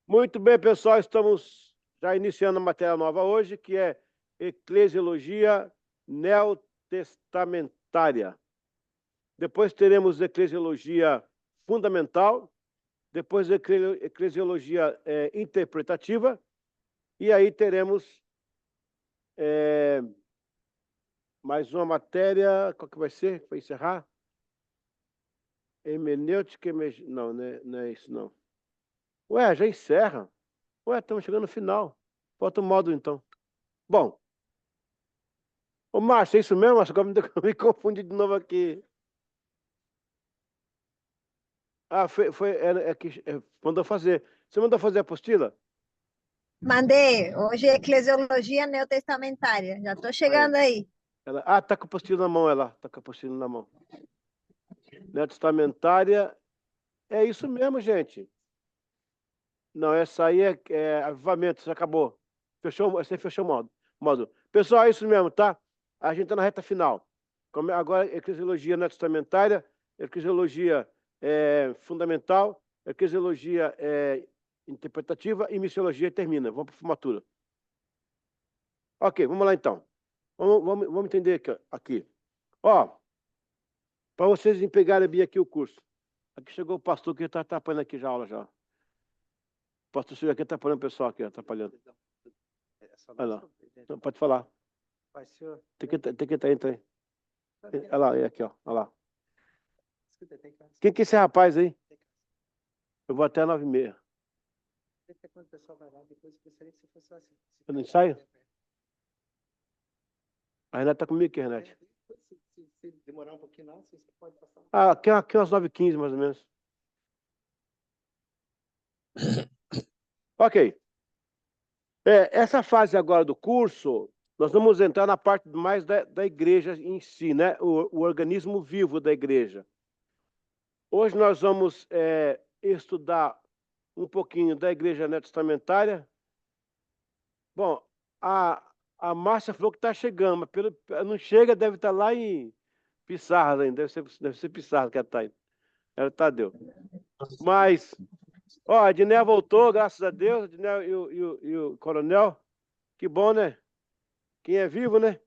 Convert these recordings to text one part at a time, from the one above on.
Muito bem, pessoal, estamos já iniciando a matéria nova hoje, que é Eclesiologia Neotestamentária. Depois teremos Eclesiologia Fundamental, depois Eclesiologia Interpretativa, e aí teremos mais uma matéria, qual que vai ser? Para encerrar? Hermenêutica, não, não é isso não. Ué, já encerra. Ué, estamos chegando no final. Falta o módulo, então. Bom, ô Márcio, é isso mesmo? Márcio? Agora me confundi de novo aqui. Ah, mandou fazer. Você mandou fazer a apostila? Mandei. Hoje é Eclesiologia Neotestamentária. Já estou chegando aí. Tá com a apostila na mão, ela. Tá com a apostila na mão. Neotestamentária. É isso mesmo, gente. Não, essa aí é avivamento, já acabou. Você fechou o módulo. Pessoal, é isso mesmo, tá? A gente está na reta final. Agora, eclesiologia neotestamentária, eclesiologia fundamental, eclesiologia interpretativa e missiologia termina. Vamos para a formatura. Ok, vamos lá então. Vamos entender aqui. Ó, para vocês pegarem bem aqui o curso. Aqui chegou o pastor que está atrapalhando aqui já a aula já. O pastor chegou aqui atrapalhando o pessoal aqui, atrapalhando. Olha lá. Não, pode falar. Tem que entrar aí. Olha lá, aqui, ó. Olha lá. Quem que é esse rapaz aí? Eu vou até 9h30. Eu não ensaio? A Renata tá comigo aqui, Renate. Se demorar um pouquinho, não, você pode passar. Aqui umas 9h15, mais ou menos. Ok. Essa fase agora do curso, nós vamos entrar na parte mais da igreja em si, né? O organismo vivo da igreja. Hoje nós vamos estudar um pouquinho da igreja neotestamentária. Bom, a Márcia falou que está chegando, mas não chega, deve estar lá em Pissarras ainda, deve ser Pissarras que ela está indo. Ela deu. Mas, ó, a Diné voltou, graças a Deus, a Diné e o Coronel. Que bom, né? Quem é vivo, né?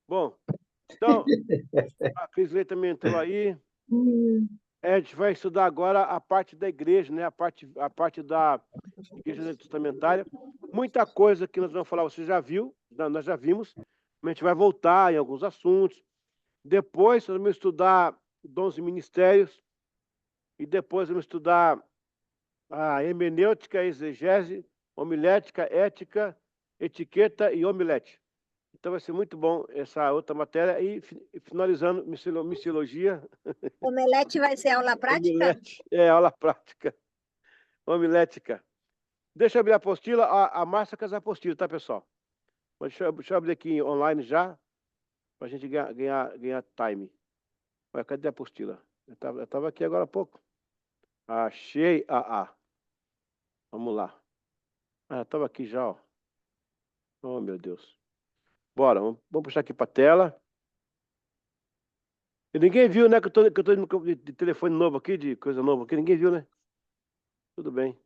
Bom, então, a Cris Leite também entrou aí. A gente vai estudar agora a parte da igreja, né? A parte da igreja testamentária. Muita coisa que nós vamos falar, você já viu, nós já vimos, mas a gente vai voltar em alguns assuntos. Depois, nós vamos estudar dons e ministérios. E depois vamos estudar a hermenêutica, a exegese, homilética, ética, etiqueta e homilete. Então vai ser muito bom essa outra matéria. E finalizando, missiologia. Omelete vai ser aula prática? Homilete, aula prática. Homilética. Deixa eu abrir a apostila. A Márcia quer as apostilas, tá, pessoal? Mas deixa eu abrir aqui online já, para a gente ganhar time. Olha, cadê a apostila? Eu estava aqui agora há pouco. Achei a. Vamos lá. Estava aqui já, ó. Oh, meu Deus. Bora, vamos puxar aqui para a tela. E ninguém viu, né, que eu tô indo de telefone novo aqui, de coisa nova aqui. Ninguém viu, né? Tudo bem.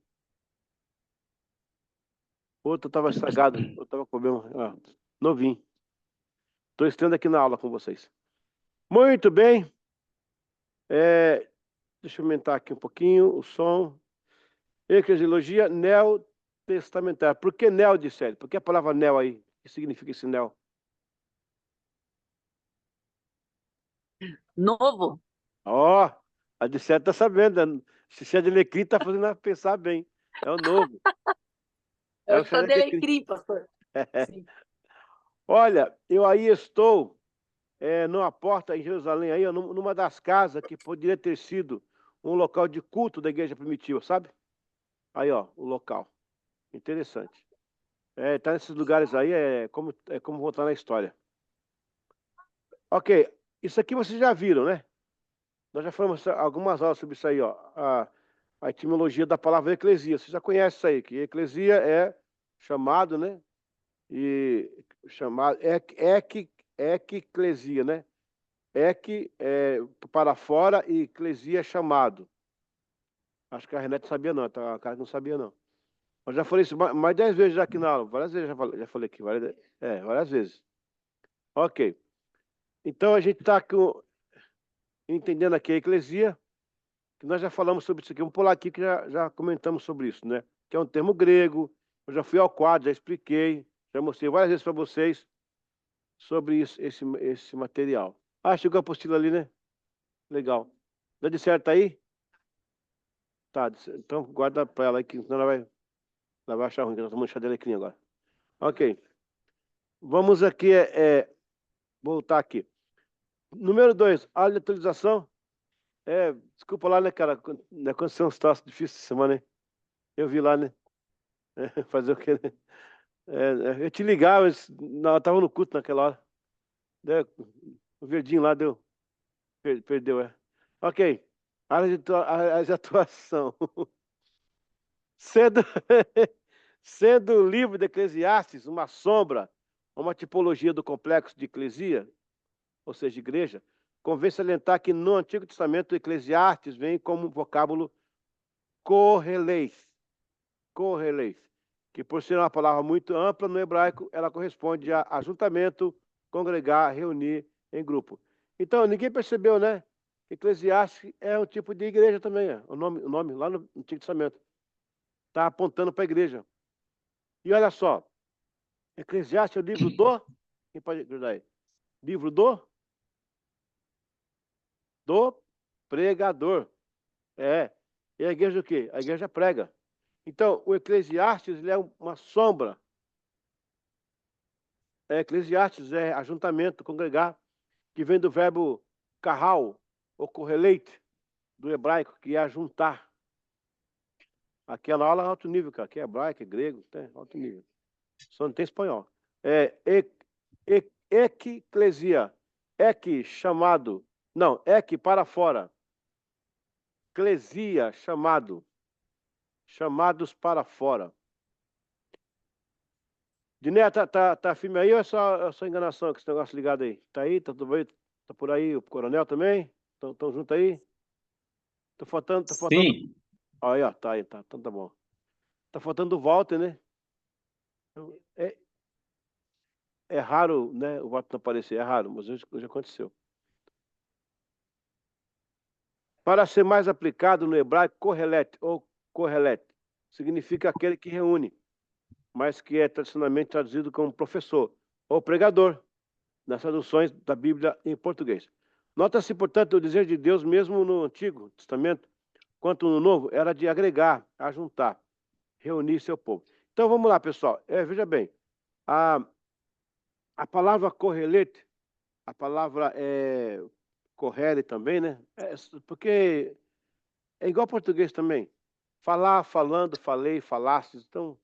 Outro estava estragado, outro estava com problema. Novinho. Estou estreando aqui na aula com vocês. Muito bem. Deixa eu aumentar aqui um pouquinho o som. Eclesiologia neotestamentária. Por que neo, Dissério? Por que a palavra neo aí? O que significa esse neo? Novo. Ó, a Dissério está sabendo. Se é de alecrim, está fazendo ela pensar bem. É o novo. Eu sou de Alecrim, pastor. Sim. Olha, eu aí estou numa porta em Jerusalém, aí, numa das casas que poderia ter sido um local de culto da igreja primitiva, sabe? Aí, ó, o local. Interessante. Tá nesses lugares aí como voltar na história. Ok, isso aqui vocês já viram, né? Nós já falamos algumas aulas sobre isso aí, ó. A etimologia da palavra eclesia. Você já conhece isso aí, que eclesia é chamado, né? E chamado eclesia, né? Ec é para fora e eclesia é chamado. Acho que a Renata sabia não, a cara não sabia não. Eu já falei isso mais 10 vezes já aqui na aula. Várias vezes já falei aqui. Várias vezes. Ok. Então, a gente está entendendo aqui a eclesia, que nós já falamos sobre isso aqui. Vamos pular aqui que já comentamos sobre isso, né? Que é um termo grego. Eu já fui ao quadro, já expliquei, já mostrei várias vezes para vocês sobre isso, esse material. Ah, chegou a apostila ali, né? Legal. Dá de certo aí? Tá, então guarda para ela aí, que senão ela vai achar ruim, que nós estamos enxadando aqui agora. Ok. Vamos aqui, voltar aqui. Número 2, aula de atualização. Desculpa lá, né, cara? Aconteceu um troço difícil essa semana, hein? Eu vi lá, né? Fazer o quê, né? Eu te ligava, mas não, eu tava no culto naquela hora. O verdinho lá perdeu, Ok. Área de atuação. Sendo, sendo o livro de Eclesiastes uma sombra, uma tipologia do complexo de eclesia, ou seja, igreja, convém salientar que no Antigo Testamento o Eclesiastes vem como vocábulo correlês, que por ser uma palavra muito ampla no hebraico, ela corresponde a ajuntamento, congregar, reunir em grupo. Então, ninguém percebeu, né? Eclesiastes é um tipo de igreja também, o nome lá no Antigo Testamento. Está apontando para a igreja. E olha só, Eclesiastes é o livro do... Quem pode ajudar aí? Livro do pregador. E a igreja o quê? A igreja prega. Então, o Eclesiastes ele é uma sombra. Eclesiastes é ajuntamento, congregar, que vem do verbo carral, ou correlate, do hebraico, que é ajuntar. Aquela aula é alto nível, cara. Aqui é hebraico, é grego, tem alto nível. Só não tem espanhol. Eclesia. Chamado. Não, para fora. Eclesia, chamado. Chamados para fora. Diné, tá firme aí ou é só enganação com esse negócio ligado aí? Tá aí? Tá tudo bem? Tá por aí o coronel também? Estão junto aí? Tá faltando. Sim. Aí, ó, tá aí, tá. Então tá bom. Tá faltando o Walter, né? É, é raro, né? O Walter não aparecer, é raro, mas hoje aconteceu. Para ser mais aplicado no hebraico, correlet, significa aquele que reúne, mas que é tradicionalmente traduzido como professor ou pregador, nas traduções da Bíblia em português. Nota-se, portanto, o desejo de Deus, mesmo no Antigo Testamento, quanto no Novo, era de agregar, ajuntar, reunir seu povo. Então, vamos lá, pessoal. Veja bem, a palavra correlete, a palavra correle também, né? Porque é igual ao português também. Falar, falando, falei, falastes. Então,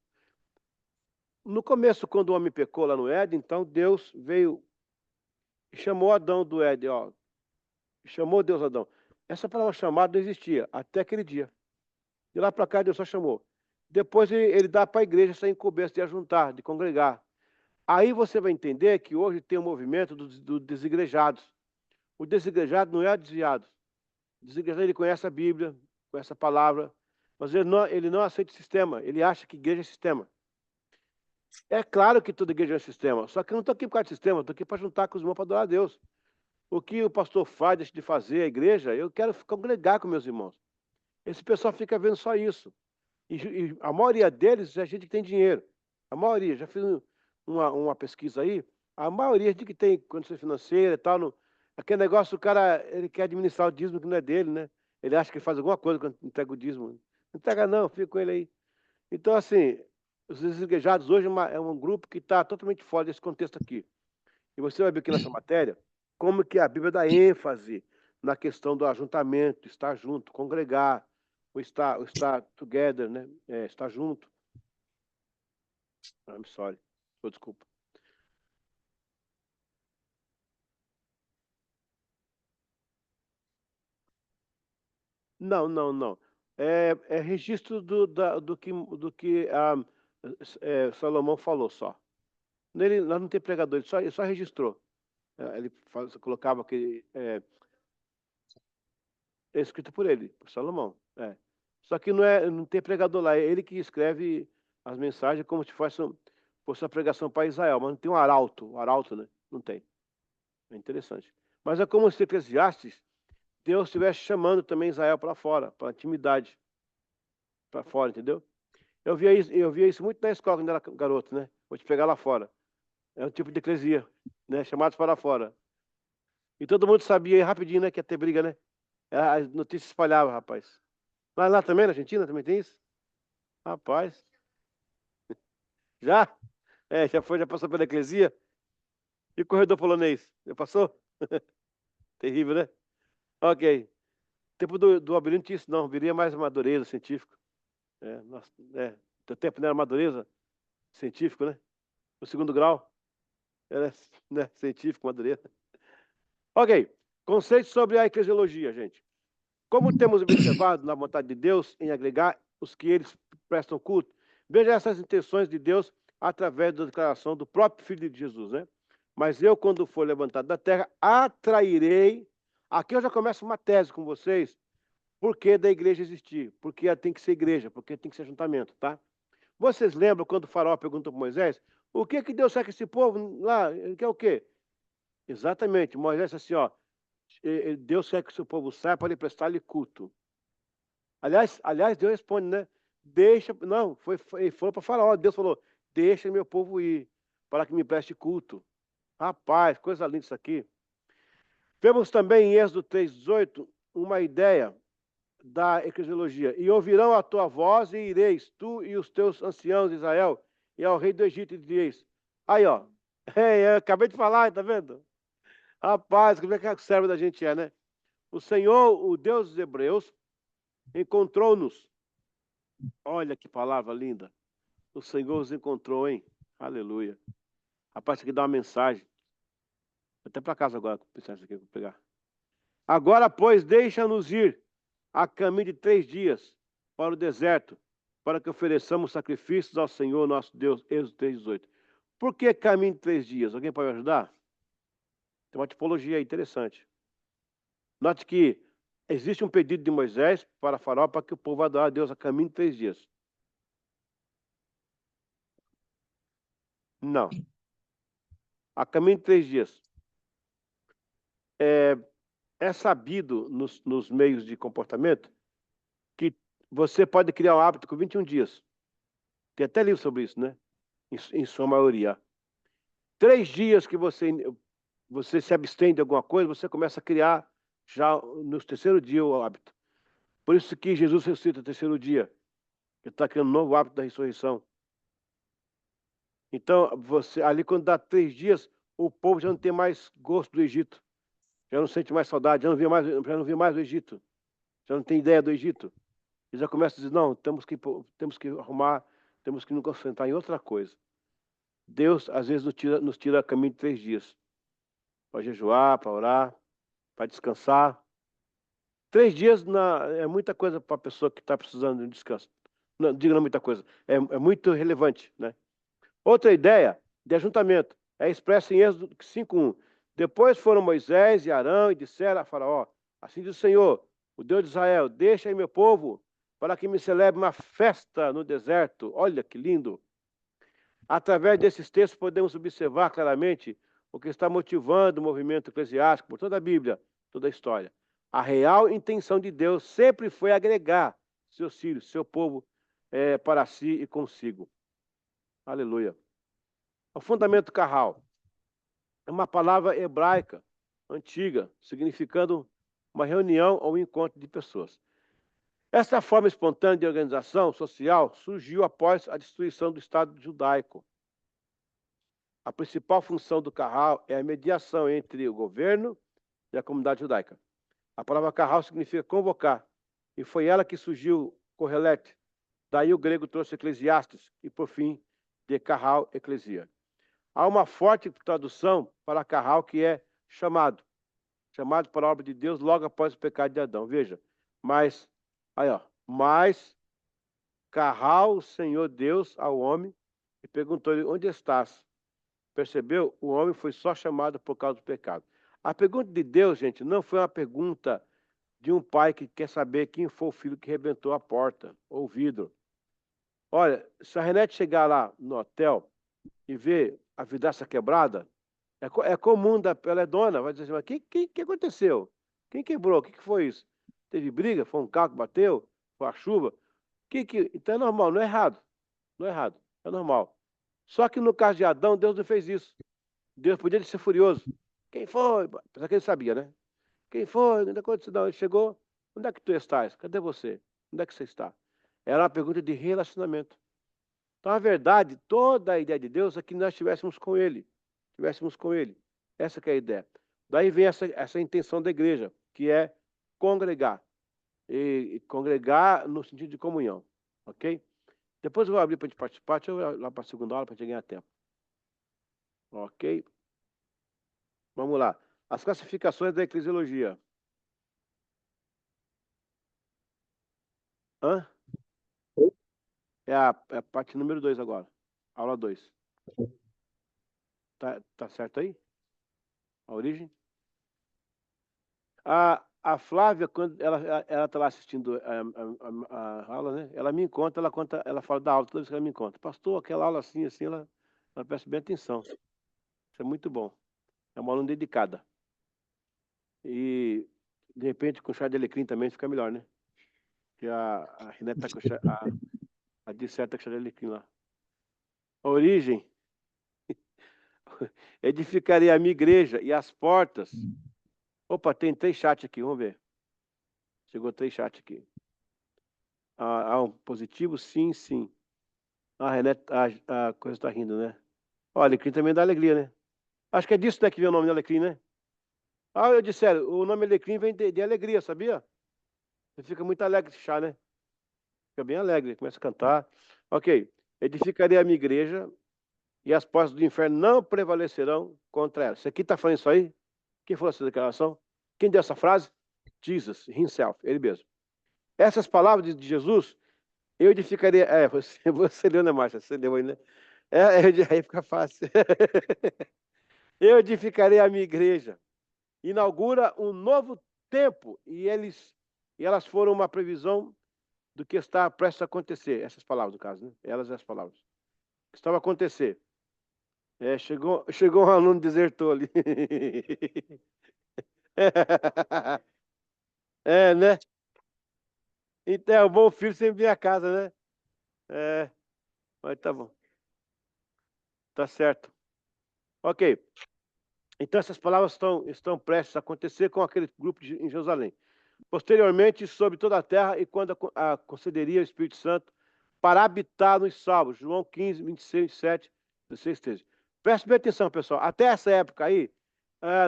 no começo, quando o homem pecou lá no Éden, então Deus veio e chamou Adão do Éden, ó. Chamou Deus Adão. Essa palavra chamada não existia até aquele dia. De lá para cá, Deus só chamou. Depois ele dá para a igreja essa incumbência de ajuntar, de congregar. Aí você vai entender que hoje tem um movimento dos desigrejados. O desigrejado não é desviado. O desigrejado ele conhece a Bíblia, conhece a palavra, mas ele não aceita o sistema. Ele acha que igreja é sistema. É claro que toda igreja é sistema, só que eu não estou aqui por causa de sistema, estou aqui para juntar com os irmãos para adorar a Deus. O que o pastor faz, deixa de fazer, a igreja, eu quero congregar com meus irmãos. Esse pessoal fica vendo só isso. E a maioria deles é gente que tem dinheiro. A maioria, já fiz uma pesquisa aí, a maioria é de que tem condição financeira e tal. Aquele negócio, o cara, ele quer administrar o dízimo que não é dele, né? Ele acha que faz alguma coisa quando entrega o dízimo. Não entrega não, fica com ele aí. Então, assim, os desigrejados hoje é um grupo que está totalmente fora desse contexto aqui. E você vai ver aqui nessa matéria como que a Bíblia dá ênfase na questão do ajuntamento, estar junto, congregar, o estar together, né? Estar junto. I'm sorry. Desculpa. Não. É registro do que Salomão falou só. Nós não tem pregador, ele só registrou. Ele colocava que é escrito por ele, por Salomão. Só que não tem pregador lá, é ele que escreve as mensagens como se fosse uma pregação para Israel, mas não tem um arauto, né? Não tem. É interessante. Mas é como se Eclesiastes, Deus estivesse chamando também Israel para fora, para a intimidade, para fora, entendeu? Eu via isso muito na escola quando era garoto, né? Vou te pegar lá fora. É um tipo de eclesia, né? Chamados para fora. E todo mundo sabia aí rapidinho, né? Que ia ter briga, né? As notícias espalhavam, rapaz. Lá também, na Argentina, também tem isso? Rapaz. Já? Já passou pela eclesia? E o corredor polonês? Já passou? Terrível, né? Ok. Tempo do Albino não tinha isso, não. Viria mais madureza científico. Teu tempo não era madureza científico, né? O segundo grau era, né, científico, madureza. Ok. Conceito sobre a eclesiologia, gente. Como temos observado na vontade de Deus em agregar os que eles prestam culto, veja essas intenções de Deus através da declaração do próprio Filho de Jesus, né? Mas eu, quando for levantado da terra, atrairei. Aqui eu já começo uma tese com vocês. Por que da igreja existir? Porque ela tem que ser igreja, porque tem que ser ajuntamento, tá? Vocês lembram quando o faraó perguntou para Moisés, o que Deus quer que esse povo lá, ele quer o quê? Exatamente, Moisés disse assim, ó, Deus quer que o seu povo saia para ele prestar-lhe culto. Aliás, Deus responde, né? Ele falou para o faraó, Deus falou, deixa meu povo ir, para que me preste culto. Rapaz, coisa linda isso aqui. Vemos também em Êxodo 3,18 uma ideia da eclesiologia. E ouvirão a tua voz e ireis, tu e os teus anciãos de Israel, e ao rei do Egito e direis. Aí, ó. Eu acabei de falar, tá vendo? Rapaz, como é que o cérebro da gente é, né? O Senhor, o Deus dos Hebreus, encontrou-nos. Olha que palavra linda. O Senhor os encontrou, hein? Aleluia. Rapaz, isso aqui dá uma mensagem. Até para casa agora, pensar isso aqui, vou pegar. Agora, pois, deixa-nos ir a caminho de 3 dias para o deserto, para que ofereçamos sacrifícios ao Senhor nosso Deus. Êxodo 3,18. Por que caminho de 3 dias? Alguém pode me ajudar? Tem uma tipologia aí interessante. Note que existe um pedido de Moisés para Faraó para que o povo adore a Deus a caminho de 3 dias. Não. A caminho de 3 dias. É sabido nos meios de comportamento que você pode criar um hábito com 21 dias. Tem até livro sobre isso, né? Em sua maioria. 3 dias que você se abstém de alguma coisa, você começa a criar já no terceiro dia o hábito. Por isso que Jesus ressuscita no terceiro dia. Ele está criando um novo hábito da ressurreição. Então, ali quando dá 3 dias, o povo já não tem mais gosto do Egito. Já não sente mais saudade, já não vê mais o Egito. Já não tem ideia do Egito. E já começa a dizer, não, temos que arrumar, temos que nos concentrar em outra coisa. Deus, às vezes, nos tira caminho de 3 dias. Para jejuar, para orar, para descansar. 3 dias é muita coisa para a pessoa que está precisando de um descanso. Não, diga não muita coisa. É muito relevante, né? Outra ideia de ajuntamento é expressa em Êxodo 5:1. Depois foram Moisés e Arão e disseram a Faraó, assim diz o Senhor, o Deus de Israel, deixa aí meu povo para que me celebre uma festa no deserto. Olha que lindo. Através desses textos podemos observar claramente o que está motivando o movimento eclesiástico por toda a Bíblia, toda a história. A real intenção de Deus sempre foi agregar seus filhos, seu povo, para si e consigo. Aleluia. O fundamento carral é uma palavra hebraica antiga, significando uma reunião ou um encontro de pessoas. Essa forma espontânea de organização social surgiu após a destruição do Estado judaico. A principal função do carral é a mediação entre o governo e a comunidade judaica. A palavra carral significa convocar, e foi ela que surgiu Correlete. Daí o grego trouxe Eclesiastes, e por fim, de carral, eclesia. Há uma forte tradução para carral que é chamado para a obra de Deus logo após o pecado de Adão. Veja, mas carral o Senhor Deus ao homem e perguntou-lhe, onde estás? Percebeu? O homem foi só chamado por causa do pecado. A pergunta de Deus, gente, não foi uma pergunta de um pai que quer saber quem foi o filho que rebentou a porta ou o vidro. Olha, se a Renete chegar lá no hotel e ver a vidraça quebrada, é comum, ela é dona, vai dizer assim, mas o que aconteceu? Quem quebrou? O que foi isso? Teve briga? Foi um carro que bateu? Foi a chuva? Então é normal, não é errado. Não é errado, é normal. Só que no caso de Adão, Deus não fez isso. Deus podia ser furioso. Quem foi? Apesar que ele sabia, né? Quem foi? Onde aconteceu? Não, ele chegou. Onde é que tu estás? Cadê você? Onde é que você está? Era uma pergunta de relacionamento. Então, a verdade, toda a ideia de Deus é que nós estivéssemos com Ele. Estivéssemos com Ele. Essa que é a ideia. Daí vem essa intenção da igreja, que é congregar. E congregar no sentido de comunhão. Ok? Depois eu vou abrir para a gente participar. Deixa eu ir lá para a segunda aula para a gente ganhar tempo. Ok? Vamos lá. As classificações da eclesiologia. Hã? É a parte número 2 agora. Aula 2. Tá certo aí? A origem? A Flávia, quando ela tá lá assistindo a aula, né? Ela me encontra, ela fala da aula toda vez que ela me encontra. Pastor, aquela aula assim, ela presta bem atenção. Isso é muito bom. É uma aluna dedicada. E, de repente, com chá de alecrim também fica melhor, né? Porque a Renata tá com chá, a disserta com chá de alecrim lá. A origem. Edificarei a minha igreja e as portas. Opa, tem 3 chats aqui, vamos ver. Chegou 3 chats aqui. Um positivo, sim, sim. A Renata, a coisa está rindo, né? Ó, alecrim também dá alegria, né? Acho que é disso, né, que vem o nome de alecrim, né? Eu disse, o nome alecrim vem de alegria, sabia? Você fica muito alegre esse chá, né? Fica bem alegre, começa a cantar. Ok. Edificarei a minha igreja e as portas do inferno não prevalecerão contra ela. Você aqui está falando isso aí? Quem falou essa declaração? Quem deu essa frase? Jesus himself, ele mesmo. Essas palavras de Jesus, eu edificaria. Você leu, né, Márcia? Você leu aí, né? Aí fica fácil. Eu edificarei a minha igreja. Inaugura um novo tempo. E elas foram uma previsão do que está prestes a acontecer. Essas palavras, no caso, né? Elas e as palavras. O que estava a acontecer. Chegou um aluno desertor ali. Né? Então, o bom filho sempre vem a casa, né? Mas tá bom. Tá certo. Ok. Então, essas palavras estão prestes a acontecer com aquele grupo em Jerusalém. Posteriormente, sobre toda a terra, e quando concederia o Espírito Santo para habitar nos salvos. João 15, 26, 27, 16, 13. Preste bem atenção, pessoal. Até essa época aí,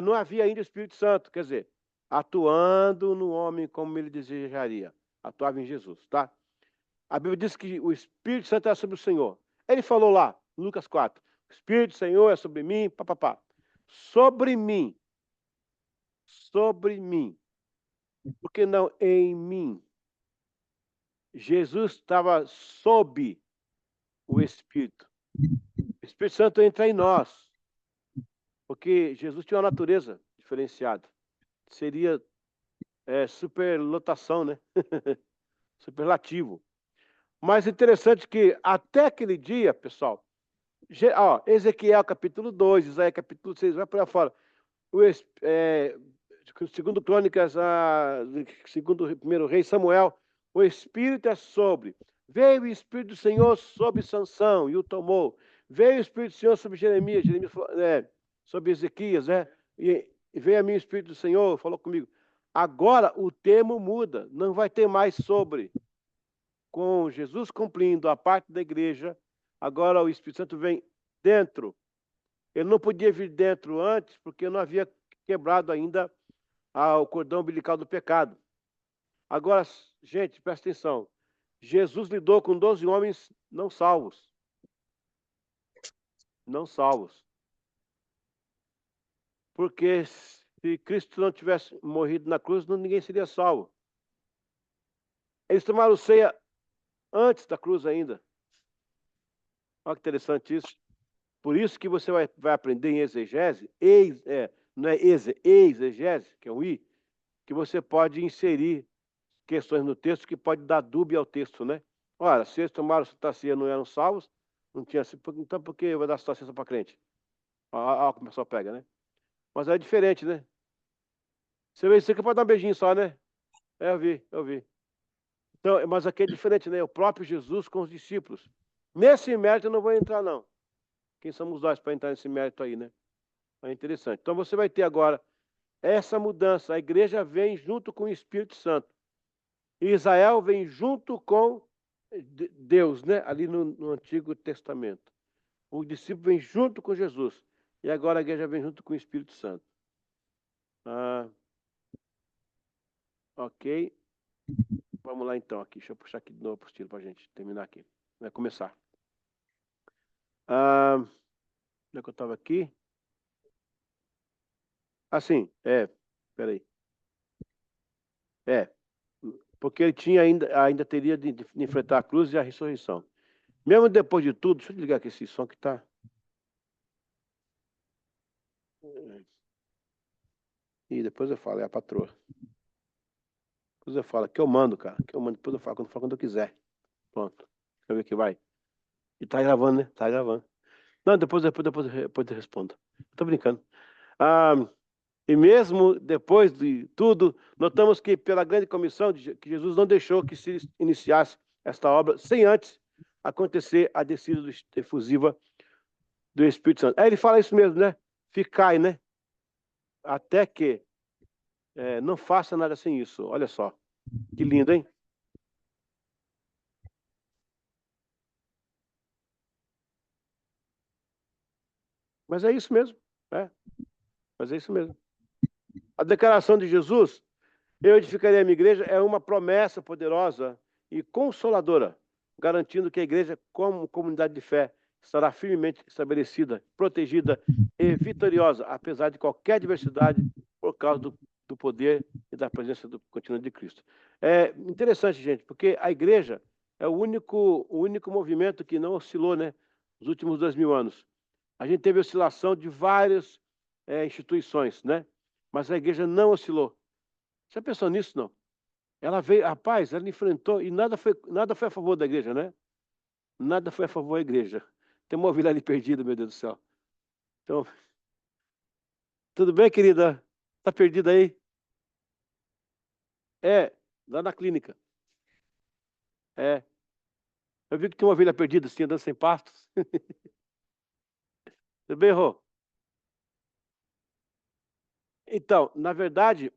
não havia ainda o Espírito Santo, quer dizer, atuando no homem como ele desejaria. Atuava em Jesus, tá? A Bíblia diz que o Espírito Santo era sobre o Senhor. Ele falou lá, Lucas 4, o Espírito do Senhor é sobre mim, papapá. Sobre mim. Sobre mim. Por que não em mim? Jesus estava sob o Espírito. O Espírito Santo entra em nós. Porque Jesus tinha uma natureza diferenciada. Seria superlotação, né? Superlativo. Mas interessante que até aquele dia, pessoal, Ezequiel capítulo 2, Isaías capítulo 6, vai para fora. Segundo Crônicas, segundo o primeiro rei Samuel, o Espírito é sobre. Veio o Espírito do Senhor sobre Sansão e o tomou. Veio o Espírito do Senhor sobre Jeremias sobre Ezequias, né? E veio a mim o Espírito do Senhor, falou comigo. Agora o termo muda, não vai ter mais sobre. Com Jesus cumprindo a parte da igreja, agora o Espírito Santo vem dentro. Ele não podia vir dentro antes, porque não havia quebrado ainda o cordão umbilical do pecado. Agora, gente, presta atenção. Jesus lidou com 12 homens não salvos. Não salvos. Porque se Cristo não tivesse morrido na cruz, ninguém seria salvo. Eles tomaram ceia antes da cruz ainda. Olha que interessante isso. Por isso que você vai aprender em exegese, não é exegese, que é um I, que você pode inserir questões no texto que pode dar dúvida ao texto, né? Ora, se eles tomaram Santa Ceia e não eram salvos, não tinha, então por que vai dar Santa Ceia para crente? Olha como o pessoal pega, né? Mas é diferente, né? Você vê isso aqui pode dar um beijinho só, né? É, eu vi. Então, mas aqui é diferente, né? O próprio Jesus com os discípulos. Nesse mérito eu não vou entrar, não. Quem somos nós para entrar nesse mérito aí, né? É interessante. Então você vai ter agora essa mudança. A igreja vem junto com o Espírito Santo. E Israel vem junto com Deus, né? Ali no Antigo Testamento. O discípulo vem junto com Jesus. E agora a igreja vem junto com o Espírito Santo. Ok. Vamos lá então aqui. Deixa eu puxar aqui de novo a apostila para a gente terminar aqui. Vai começar. Onde é que eu estava aqui? Assim, peraí. Porque ele tinha ainda teria de enfrentar a cruz e a ressurreição. Mesmo depois de tudo, deixa eu desligar aqui esse som que está. E depois eu falo, é a patroa. Depois eu falo, que eu mando, cara. Que eu mando, depois eu falo quando eu quiser. Pronto. Deixa eu ver que vai. E tá gravando, né? Tá gravando. Não, depois eu respondo. Tô brincando. E mesmo depois de tudo, notamos que pela grande comissão que Jesus não deixou que se iniciasse esta obra sem antes acontecer a descida efusiva do Espírito Santo. Aí ele fala isso mesmo, né? Ficai, né? Até que não faça nada sem isso. Olha só. Que lindo, hein? Mas é isso mesmo. Mas é isso mesmo. A declaração de Jesus, eu edificarei a minha igreja, é uma promessa poderosa e consoladora, garantindo que a igreja, como comunidade de fé, estará firmemente estabelecida, protegida e vitoriosa, apesar de qualquer adversidade, por causa do poder e da presença contínua de Cristo. É interessante, gente, porque a igreja é o único movimento que não oscilou, né, nos últimos 2000 anos. A gente teve oscilação de várias instituições, né? Mas a igreja não oscilou. Você pensou nisso, não? Ela veio, rapaz, ela enfrentou, e nada foi a favor da igreja, né? Nada foi a favor da igreja. Tem uma ovelha ali perdida, meu Deus do céu. Então, tudo bem, querida? Tá perdida aí? Lá na clínica. Eu vi que tem uma ovelha perdida, assim, andando sem pastos. Tudo bem, Rô? Então, na verdade,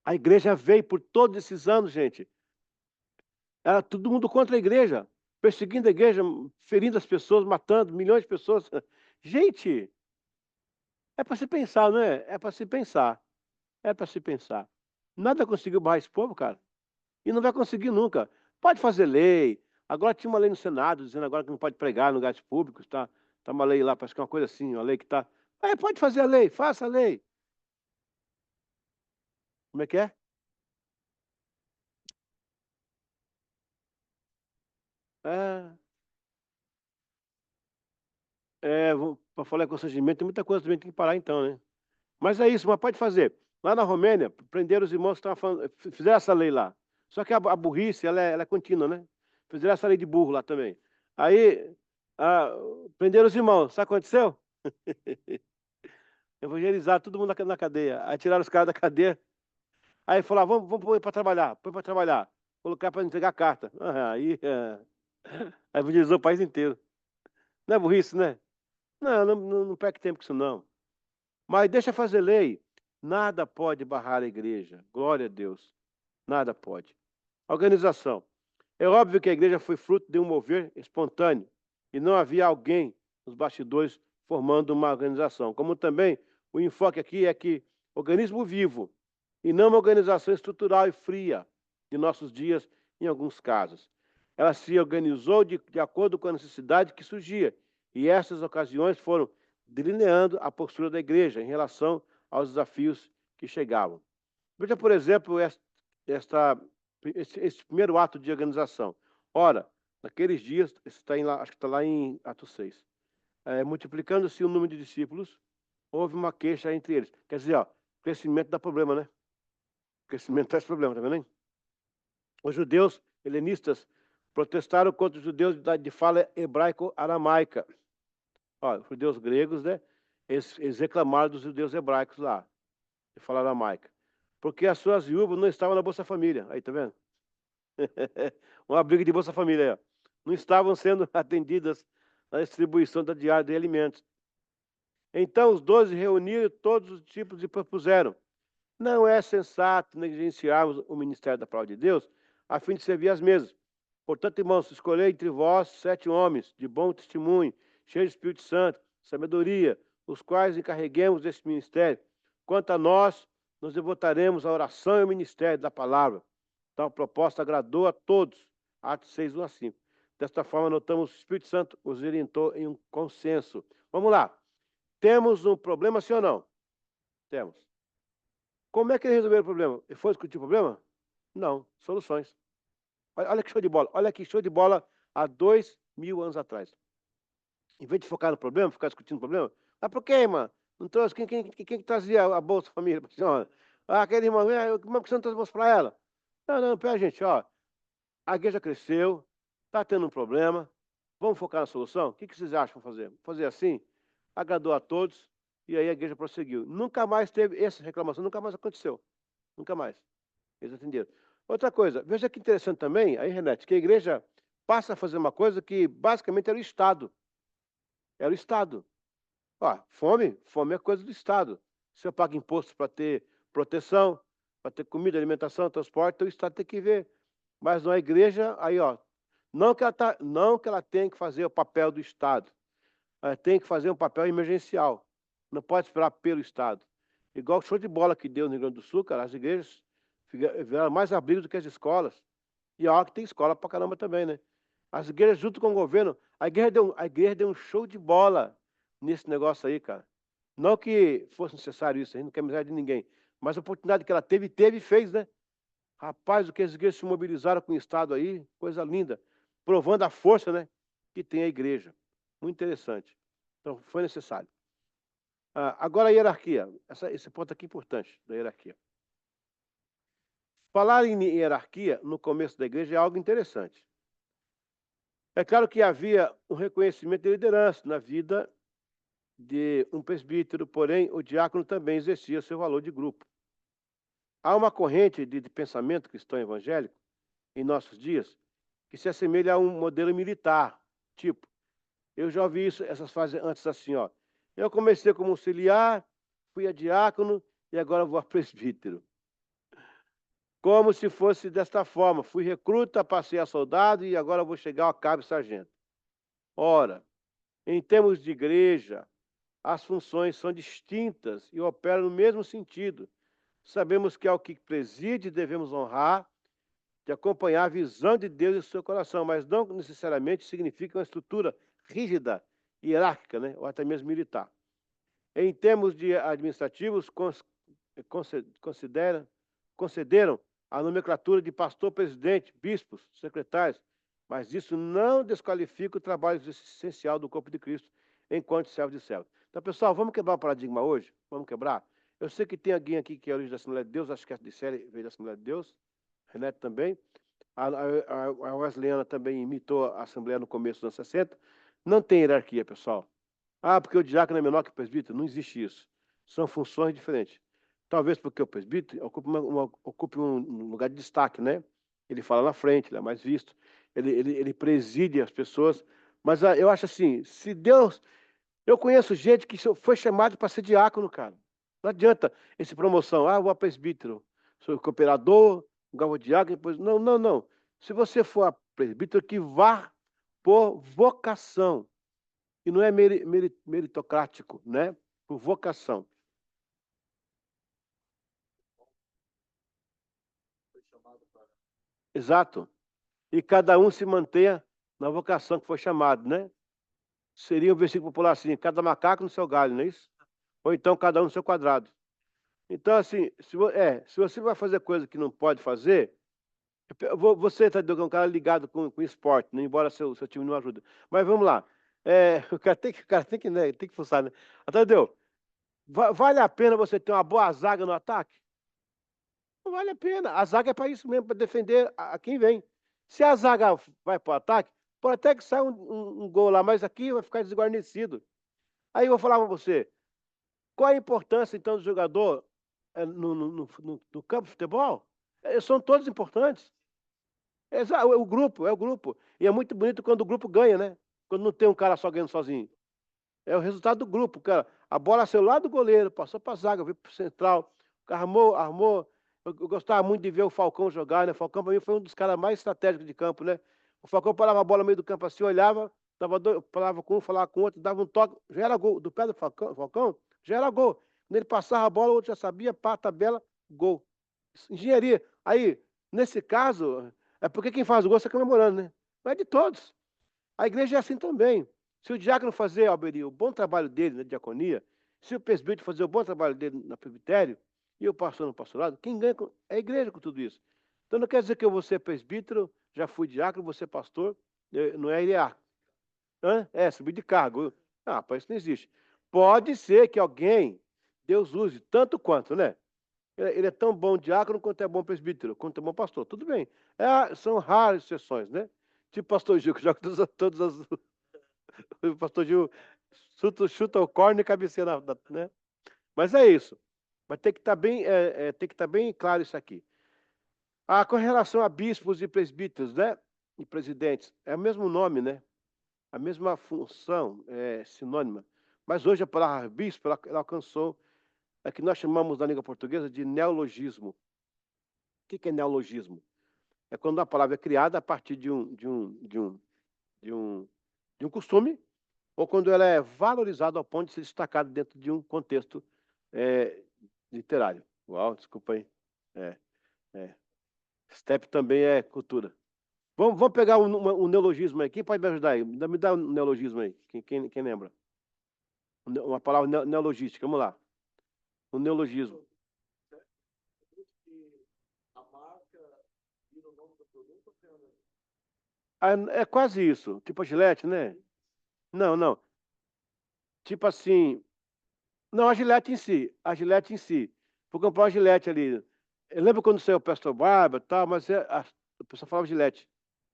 a igreja veio por todos esses anos, gente. Era todo mundo contra a igreja, perseguindo a igreja, ferindo as pessoas, matando milhões de pessoas. Gente, é para se pensar, não é? É para se pensar. É para se pensar. Nada conseguiu barrar esse povo, cara. E não vai conseguir nunca. Pode fazer lei. Agora tinha uma lei no Senado dizendo agora que não pode pregar em lugares públicos, tá? Tá uma lei lá, parece que é uma coisa assim, uma lei que tá. Pode fazer a lei, faça a lei. Como é que é? Para falar com constrangimento, tem muita coisa também que tem que parar então, né? Mas é isso, mas pode fazer. Lá na Romênia, prenderam os irmãos que estavam falando, fizeram essa lei lá. Só que a burrice, ela é contínua, né? Fizeram essa lei de burro lá também. Aí, prenderam os irmãos. Sabe o que aconteceu? Evangelizaram todo mundo na cadeia. Aí tiraram os caras da cadeia. Aí falaram, vamos pôr para trabalhar. Põe para trabalhar. Colocar para entregar a carta. Aí evangelizou o país inteiro. Não é burrice, né? Não perca tempo com isso, não. Mas deixa fazer lei. Nada pode barrar a igreja. Glória a Deus. Nada pode. Organização. É óbvio que a igreja foi fruto de um mover espontâneo e não havia alguém nos bastidores formando uma organização. Como também o enfoque aqui é que organismo vivo e não uma organização estrutural e fria de nossos dias, em alguns casos. Ela se organizou de acordo com a necessidade que surgia e essas ocasiões foram delineando a postura da igreja em relação aos desafios que chegavam. Veja, por exemplo, esse primeiro ato de organização. Ora, naqueles dias, acho que está lá em Atos 6, multiplicando-se o número de discípulos, houve uma queixa entre eles. Quer dizer, crescimento dá problema, né? Crescimento traz problema, tá vendo, hein? Os judeus helenistas Protestaram contra os judeus de fala hebraico-aramaica. Os judeus gregos, né? Eles reclamaram dos judeus hebraicos lá, de fala aramaica. Porque as suas viúvas não estavam na Bolsa Família. Aí, tá vendo? Uma briga de Bolsa Família aí, ó. Não estavam sendo atendidas na distribuição da diária de alimentos. Então os 12 reuniram todos os tipos e propuseram: não é sensato negligenciarmos o ministério da palavra de Deus a fim de servir às mesas. Portanto, irmãos, escolhei entre vós 7 homens de bom testemunho, cheios de Espírito Santo, sabedoria, os quais encarreguemos desse ministério. Quanto a nós, nos devotaremos à oração e ao ministério da palavra. Tal proposta agradou a todos. Atos 6, 1 a 5. Desta forma, notamos que o Espírito Santo os orientou em um consenso. Vamos lá. Temos um problema, sim ou não? Temos. Como é que eles resolveram o problema? E foi discutir o problema? Não. Soluções. Olha que show de bola. Olha que show de bola há 2000 anos atrás. Em vez de focar no problema, ficar discutindo o problema, mas por quê, irmã? Não trouxe? Quem trazia a Bolsa Família para a senhora? Aquele irmão, como que você não trouxe a bolsa para ela? Não, pera, gente, ó. A igreja cresceu, está tendo um problema, vamos focar na solução? O que vocês acham de fazer? Fazer assim? Agradou a todos, e aí a igreja prosseguiu. Nunca mais teve essa reclamação, nunca mais aconteceu. Nunca mais. Eles atenderam. Outra coisa, veja que interessante também, aí, Renate, que a igreja passa a fazer uma coisa que basicamente era o Estado. Era o Estado. Fome é coisa do Estado. Você paga imposto para ter proteção, para ter comida, alimentação, transporte, então o Estado tem que ver. Mas na igreja, aí, não que ela tenha que fazer o papel do Estado. Ela tem que fazer um papel emergencial. Não pode esperar pelo Estado. Igual o show de bola que deu no Rio Grande do Sul, cara, as igrejas vieram mais abrigo do que as escolas. E a hora que tem escola pra caramba também, né? As igrejas junto com o governo, a igreja deu um show de bola nesse negócio aí, cara. Não que fosse necessário isso, a gente não quer miséria de ninguém. Mas a oportunidade que ela teve e fez, né? Rapaz, o que as igrejas se mobilizaram com o Estado aí, coisa linda. Provando a força, né, que tem a igreja. Muito interessante. Então, foi necessário. Agora a hierarquia. Esse ponto aqui é importante, da hierarquia. Falar em hierarquia no começo da igreja é algo interessante. É claro que havia um reconhecimento de liderança na vida de um presbítero, porém o diácono também exercia seu valor de grupo. Há uma corrente de pensamento cristão evangélico em nossos dias que se assemelha a um modelo militar. Tipo, eu já ouvi essas frases antes assim, ó. Eu comecei como auxiliar, fui a diácono e agora vou a presbítero. Como se fosse desta forma. Fui recruta, passei a soldado e agora vou chegar ao cabo e sargento. Ora, em termos de igreja, as funções são distintas e operam no mesmo sentido. Sabemos que ao que preside devemos honrar, de acompanhar a visão de Deus em seu coração, mas não necessariamente significa uma estrutura rígida, hierárquica, né? Ou até mesmo militar. Em termos de administrativos, concederam a nomenclatura de pastor, presidente, bispos, secretários, mas isso não desqualifica o trabalho essencial do corpo de Cristo enquanto servo de servo. Então, pessoal, vamos quebrar o paradigma hoje? Vamos quebrar? Eu sei que tem alguém aqui que é origem da Assembleia de Deus, acho que é de série veio da Assembleia de Deus, Renato também. A Wesleyana também imitou a Assembleia no começo dos anos 60. Não tem hierarquia, pessoal. Porque o diácono é menor que o presbítero. Não existe isso. São funções diferentes. Talvez porque o presbítero ocupe um lugar de destaque, né? Ele fala na frente, ele é mais visto. Ele preside as pessoas. Mas eu acho assim, se Deus... Eu conheço gente que foi chamado para ser diácono, cara. Não adianta essa promoção. Vou a presbítero. Sou cooperador, vou diácono, depois... Não. Se você for a presbítero, que vá por vocação. E não é meritocrático, né? Por vocação. Exato. E cada um se mantenha na vocação que foi chamado, né? Seria um versículo popular assim, cada macaco no seu galho, não é isso? Ou então cada um no seu quadrado. Então, assim, se você vai fazer coisa que não pode fazer, você está um cara ligado com esporte, né? Embora seu time não ajude. Mas vamos lá. O cara tem que forçar, né? Entendeu? Vale a pena você ter uma boa zaga no ataque? Não vale a pena. A zaga é para isso mesmo, para defender a quem vem. Se a zaga vai para o ataque, pode até que saia um gol lá, mas aqui vai ficar desguarnecido. Aí eu vou falar para você, qual a importância, então, do jogador no campo de futebol? São todos importantes. O grupo, é o grupo. E é muito bonito quando o grupo ganha, né? Quando não tem um cara só ganhando sozinho. É o resultado do grupo, cara. A bola saiu lá do goleiro, passou para a zaga, veio para o central. O cara armou. Eu gostava muito de ver o Falcão jogar, né? O Falcão, para mim, foi um dos caras mais estratégicos de campo, né? O Falcão parava a bola no meio do campo assim, olhava, falava com um, falava com o outro, dava um toque, já era gol. Do pé do Falcão, já era gol. Quando ele passava a bola, o outro já sabia, pá, tabela, gol. Engenharia. Aí, nesse caso, é porque quem faz o gol está comemorando, né? Mas é de todos. A igreja é assim também. Se o diácono fazer, Alberi, o bom trabalho dele na diaconia, se o presbítero fazer o bom trabalho dele no presbitério, e o pastor no pastorado, quem ganha é a igreja com tudo isso. Então não quer dizer que eu vou ser presbítero, já fui diácono, vou ser pastor, não é hierárquico. Subir de cargo. Ah, para isso não existe. Pode ser que alguém, Deus use, tanto quanto, né? Ele é tão bom diácono quanto é bom presbítero, quanto é bom pastor. Tudo bem. São raras exceções, né? Tipo o pastor Gil, que joga todas as. O pastor Gil chuta o corno e cabeceia né? Mas é isso. Mas tem que estar bem, tem que estar bem claro isso aqui. Com relação a bispos e presbíteros, né? E presidentes, é o mesmo nome, né? A mesma função, é sinônima. Mas hoje a palavra bispo, ela alcançou o que nós chamamos na língua portuguesa de neologismo. O que é neologismo? É quando a palavra é criada a partir de um costume, ou quando ela é valorizada ao ponto de ser destacada dentro de um contexto literário. Uau, desculpa aí. Step também é cultura. Vamos pegar um neologismo aí. Quem pode me ajudar aí? Me dá um neologismo aí. Quem lembra? Uma palavra neologística. Vamos lá. Um neologismo. A marca vira o nome do produto? É quase isso. Tipo a Gillette, né? Não. Tipo assim. Não, a Gillette em si. A Gillette em si. Vou comprar uma Gillette ali. Eu lembro quando saiu o Pastor Barba e tal, mas a pessoa falava Gillette.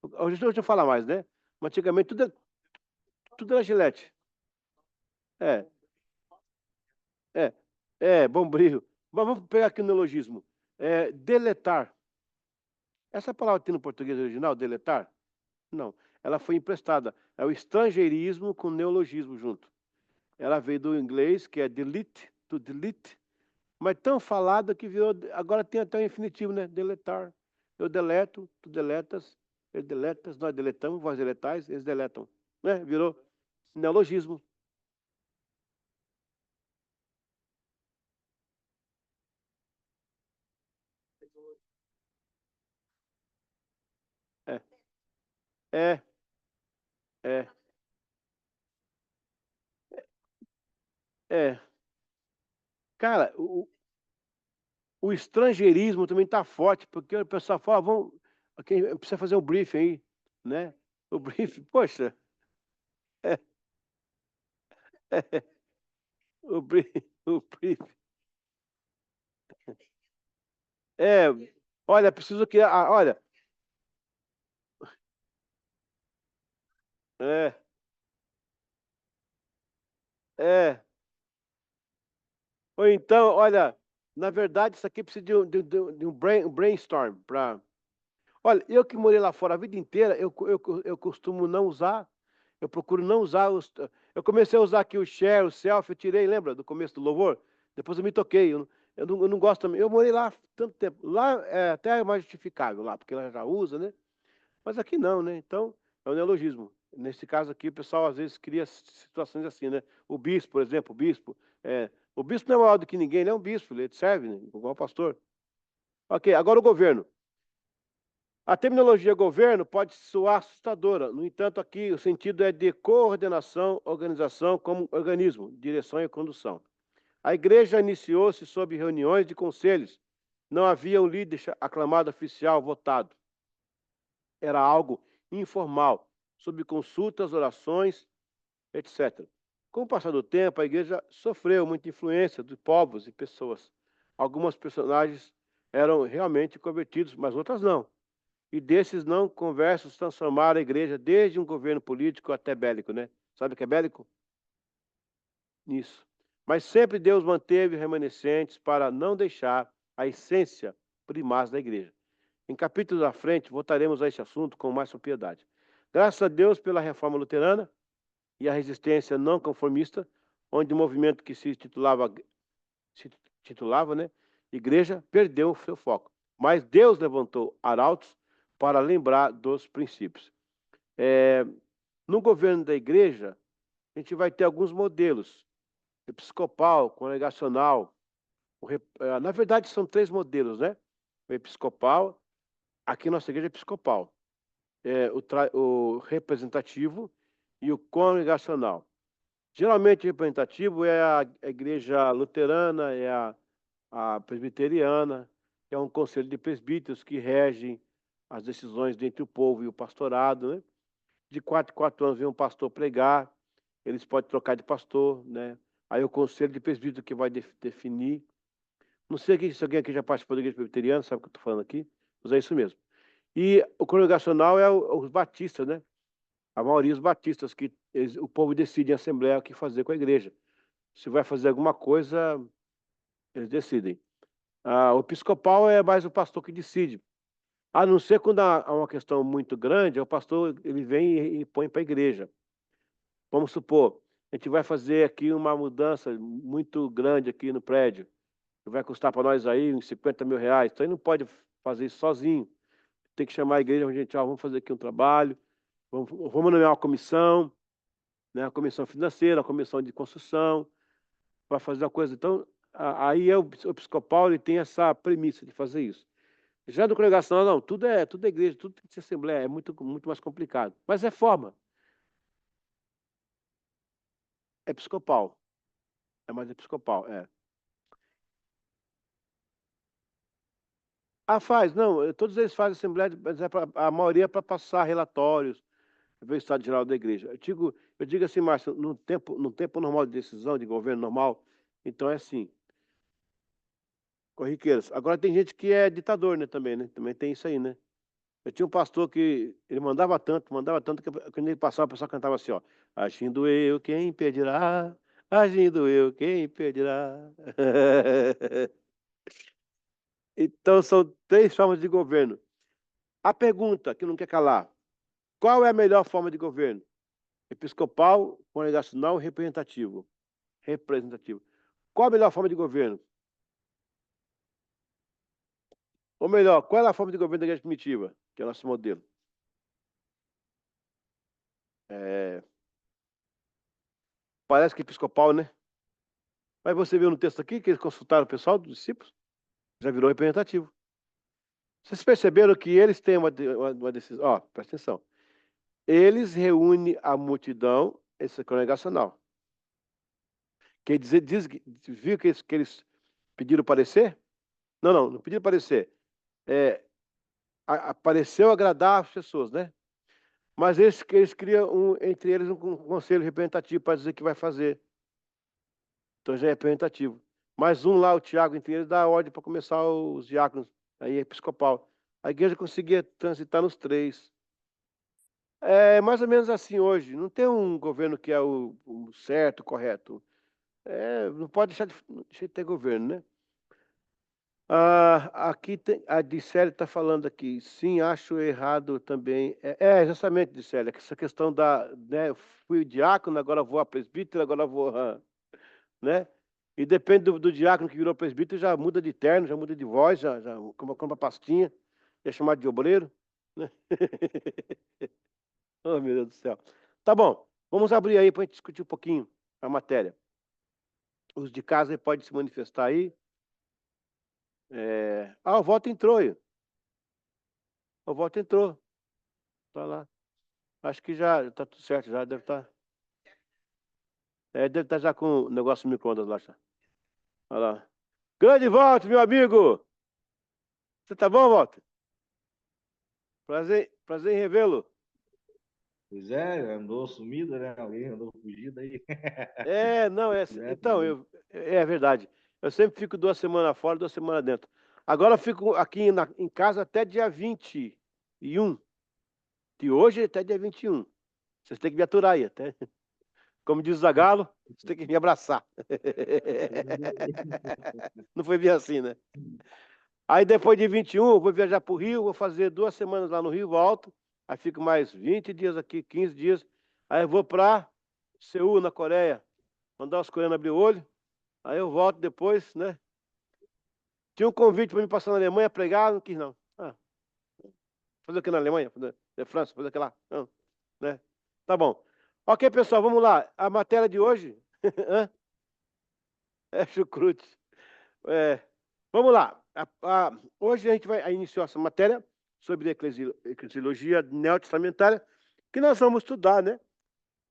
Hoje não fala mais, né? Mas antigamente tudo era Gillette. É, Bombril. Mas vamos pegar aqui o neologismo. Deletar. Essa palavra tem no português original, deletar? Não. Ela foi emprestada. É o estrangeirismo com neologismo junto. Ela veio do inglês, que é delete, to delete, mas tão falada que virou. Agora tem até o infinitivo, né? Deletar. Eu deleto, tu deletas, ele deletas, nós deletamos, vós deletais, eles deletam. Né? Virou neologismo. É, é, é, é. Cara, o estrangeirismo também está forte, porque o pessoal fala, quem precisa fazer um briefing aí, né? O briefing, poxa, é, é, o briefing. É, olha, preciso que, olha, é, é. Ou então, olha, na verdade, isso aqui precisa de um brainstorm para. Olha, eu que morei lá fora a vida inteira, eu costumo não usar, eu procuro não usar os. Eu comecei a usar aqui o share, o self, eu tirei, lembra, do começo do louvor? Depois eu me toquei, eu não gosto também. Eu morei lá tanto tempo. Lá é até mais justificável, lá, porque ela já usa, né? Mas aqui não, né? Então, é um neologismo. Nesse caso aqui, o pessoal às vezes cria situações assim, né? O bispo, por exemplo, o bispo não é maior do que ninguém, ele é um bispo, ele serve, né? Igual o pastor. Ok, agora o governo. A terminologia governo pode soar assustadora, no entanto, aqui o sentido é de coordenação, organização como organismo, direção e condução. A igreja iniciou-se sob reuniões de conselhos. Não havia um líder aclamado oficial votado. Era algo informal, sob consultas, orações, etc. Com o passar do tempo, a igreja sofreu muita influência de povos e pessoas. Algumas personagens eram realmente convertidos, mas outras não. e desses não conversos transformaram a igreja desde um governo político até bélico, né? Sabe o que é bélico? Isso. Mas sempre Deus manteve remanescentes para não deixar a essência primaz da igreja. Em capítulos à frente, voltaremos a esse assunto com mais propriedade. Graças a Deus pela reforma luterana e a resistência não conformista, onde o movimento que se titulava, né, igreja, perdeu o seu foco. Mas Deus levantou arautos para lembrar dos princípios. No governo da igreja, a gente vai ter alguns modelos: episcopal, congregacional. Na verdade, são 3 modelos, né? O episcopal, aqui nossa igreja é episcopal, o representativo e o congregacional. Geralmente, o representativo é a igreja luterana, é a presbiteriana, é um conselho de presbíteros que regem as decisões entre o povo e o pastorado, né? De 4 em 4 anos vem um pastor pregar, eles podem trocar de pastor, né? Aí o conselho de presbítero que vai definir. Não sei se alguém aqui já participou da igreja presbiteriana, sabe o que eu estou falando aqui, mas é isso mesmo. E o congregacional é os batistas, né? A maioria dos batistas, que o povo decide em assembleia o que fazer com a igreja. Se vai fazer alguma coisa, eles decidem. O episcopal é mais o pastor que decide. A não ser quando há uma questão muito grande, o pastor ele vem e põe para a igreja. Vamos supor, a gente vai fazer aqui uma mudança muito grande aqui no prédio, que vai custar para nós aí uns 50 mil reais. Então ele não pode fazer isso sozinho. Tem que chamar a igreja, gente, vamos fazer aqui um trabalho, vamos nomear uma comissão, né, a comissão financeira, a comissão de construção, para fazer a coisa. Então, aí o episcopal ele tem essa premissa de fazer isso. Já do congregacional, não, tudo é igreja, tudo tem que ser assembleia, é muito mais complicado. Mas é forma. É episcopal. É mais episcopal, é. Faz, não, todos eles fazem assembleia, mas a maioria é para passar relatórios, ver o estado geral da igreja. Eu digo assim, Márcio, no tempo normal de decisão, de governo normal, então é assim, corriqueiras. Agora tem gente que é ditador, né, também, né? Também tem isso aí, né? Eu tinha um pastor que ele mandava tanto, que quando ele passava, o pessoal cantava assim, ó: agindo eu, quem impedirá? Agindo eu, quem impedirá? Então, são 3 formas de governo. A pergunta que não quer calar: qual é a melhor forma de governo? Episcopal, congregacional ou representativo? Representativo. Qual a melhor forma de governo? Ou melhor, qual é a forma de governo da igreja primitiva, que é o nosso modelo? Parece que episcopal, né? Mas você viu no texto aqui que eles consultaram o pessoal dos discípulos? Já virou representativo. Vocês perceberam que eles têm uma decisão? Ó, presta atenção. Eles reúnem a multidão, esse é congregacional. Quer dizer, viu que eles pediram parecer? Não pediram parecer. Pareceu agradar as pessoas, né? Mas eles criam entre eles um conselho representativo para dizer o que vai fazer. Então já é representativo. Mais um lá, o Tiago, entre eles, dá ordem para começar os diáconos, aí é episcopal. A igreja conseguia transitar nos 3. É mais ou menos assim hoje. Não tem um governo que é o certo, o correto. Não pode deixar de ter governo, né? Aqui a Dicele está falando aqui. Sim, acho errado também. Justamente, Dicele, essa questão da, né, fui diácono, agora vou a presbítero, agora vou, né? E depende do diácono que virou presbítero, já muda de terno, já muda de voz, já compra uma pastinha, é chamado de obreiro, né? Oh, meu Deus do céu. Tá bom, vamos abrir aí para a gente discutir um pouquinho a matéria. Os de casa podem se manifestar aí. O voto entrou aí. O voto entrou. Tá lá. Acho que já está tudo certo, já deve estar. Deve estar já com o negócio no micro-ondas lá já. Olha lá. Grande Walter, meu amigo! Você tá bom, Walter? Prazer em revê-lo. Pois é, andou sumido, né? Alguém andou fugido aí. Não, então, é verdade. Eu sempre fico 2 semanas fora, 2 semanas dentro. Agora eu fico aqui em casa até dia 20. 21. De hoje até dia 21. Vocês têm que me aturar aí, até. Como diz o Zagalo, vocês têm que me abraçar. Não foi bem assim, né? Aí depois de 21, eu vou viajar para o Rio, vou fazer 2 semanas lá no Rio, volto. Aí fico mais 20 dias aqui, 15 dias. Aí eu vou para Seul, na Coreia, mandar os coreanos abrir o olho. Aí eu volto depois, né? Tinha um convite para me passar na Alemanha, pregar, não quis não. Fazer o que na Alemanha? Fazer na França, fazer o que lá? Não, né? Tá bom. Ok, pessoal, vamos lá. A matéria de hoje é chucrute. Vamos lá. Hoje a gente vai iniciar essa matéria sobre eclesiologia neotestamentária, que nós vamos estudar, né?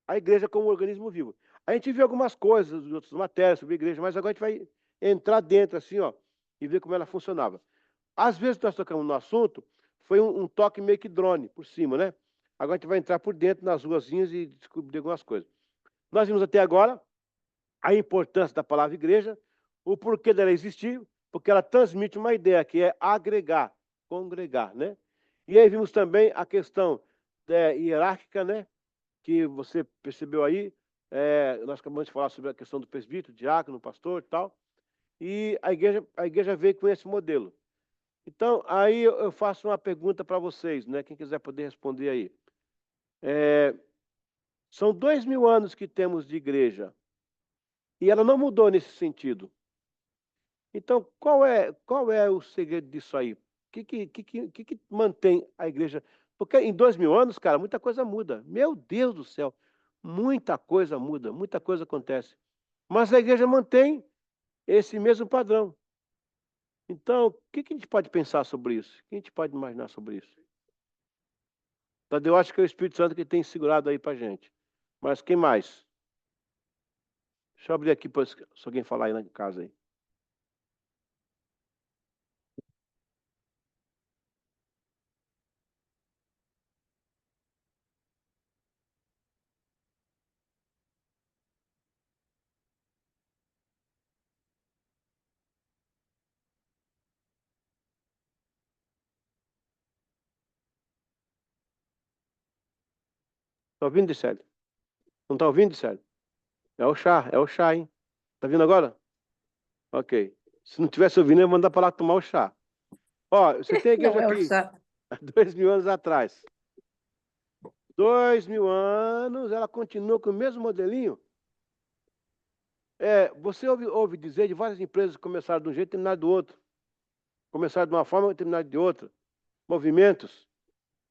A igreja como organismo vivo. A gente viu algumas coisas de outras matérias sobre a igreja, mas agora a gente vai entrar dentro, assim, ó, e ver como ela funcionava. Às vezes nós tocamos no assunto, foi um toque meio que drone, por cima, né? Agora a gente vai entrar por dentro nas ruazinhas e descobrir algumas coisas. Nós vimos até agora a importância da palavra igreja, o porquê dela existir, porque ela transmite uma ideia, que é agregar, congregar, né? E aí vimos também a questão hierárquica, né? Que você percebeu aí, nós acabamos de falar sobre a questão do presbítero, diácono, pastor e tal, e a igreja veio com esse modelo. Então, aí eu faço uma pergunta para vocês, né? Quem quiser poder responder aí. São 2000 anos que temos de igreja, e ela não mudou nesse sentido. Então, qual é o segredo disso aí? O que mantém a igreja? Porque em 2000 anos, cara, muita coisa muda. Meu Deus do céu, muita coisa muda, muita coisa acontece. Mas a igreja mantém esse mesmo padrão. Então, o que a gente pode pensar sobre isso? O que a gente pode imaginar sobre isso? Tadeu, eu acho que é o Espírito Santo que tem segurado aí para a gente. Mas quem mais? Deixa eu abrir aqui para se alguém falar aí na casa aí. Está ouvindo, Dicélio? Não está ouvindo, Dicélio? É o chá, hein? Tá vindo agora? Ok. Se não tivesse ouvindo, eu ia mandar para lá tomar o chá. Ó, você tem a igreja Não é o aqui chá. há 2000 anos atrás. 2000 anos, ela continua com o mesmo modelinho. Você ouve dizer de várias empresas que começaram de um jeito e terminaram do outro. Começaram de uma forma e terminaram de outra. Movimentos,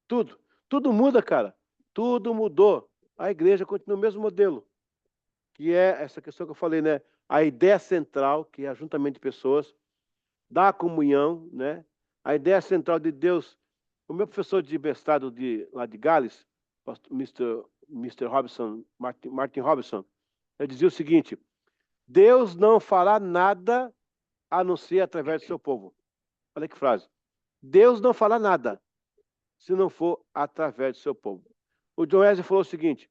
tudo. Tudo muda, cara. Tudo mudou. A igreja continua o mesmo modelo. Que é essa questão que eu falei, né? A ideia central, que é ajuntamento de pessoas, da comunhão, né? A ideia central de Deus. O meu professor de mestrado lá de Gales, Mr. Robinson, Martin Robinson, ele dizia o seguinte: Deus não fará nada a não ser através do seu povo. Olha que frase. Deus não fará nada se não for através do seu povo. O John Wesley falou o seguinte: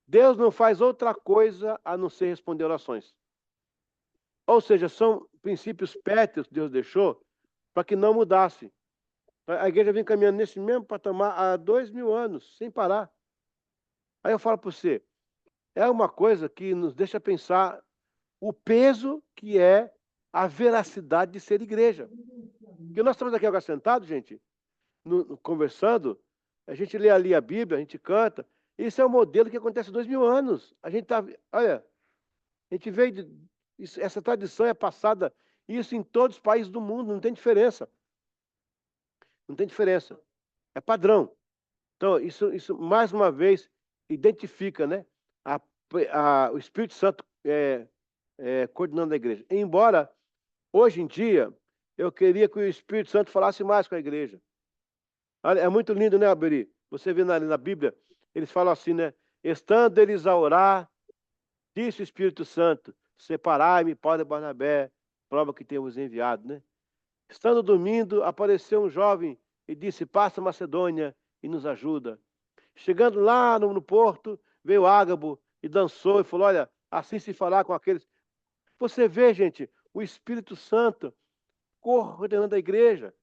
Deus não faz outra coisa a não ser responder orações. Ou seja, são princípios pétreos que Deus deixou para que não mudasse. A igreja vem caminhando nesse mesmo patamar há 2000 anos, sem parar. Aí eu falo para você, é uma coisa que nos deixa pensar o peso que é a veracidade de ser igreja. Porque nós estamos aqui agora sentados, gente, conversando, a gente lê ali a Bíblia, a gente canta. Isso é um modelo que acontece há 2000 anos. A gente tá, olha, a gente veio essa tradição é passada, isso em todos os países do mundo, não tem diferença. Não tem diferença. É padrão. Então, isso mais uma vez identifica, né, o Espírito Santo coordenando a igreja. Embora, hoje em dia, eu queria que o Espírito Santo falasse mais com a igreja. É muito lindo, né, Alberi? Você vê na Bíblia, eles falam assim, né? Estando eles a orar, disse o Espírito Santo, separai-me, Paulo e Barnabé, prova que temos enviado, né? Estando dormindo, apareceu um jovem e disse, passa a Macedônia e nos ajuda. Chegando lá no porto, veio Ágabo e dançou e falou, olha, assim se falar com aqueles... Você vê, gente, o Espírito Santo coordenando a igreja.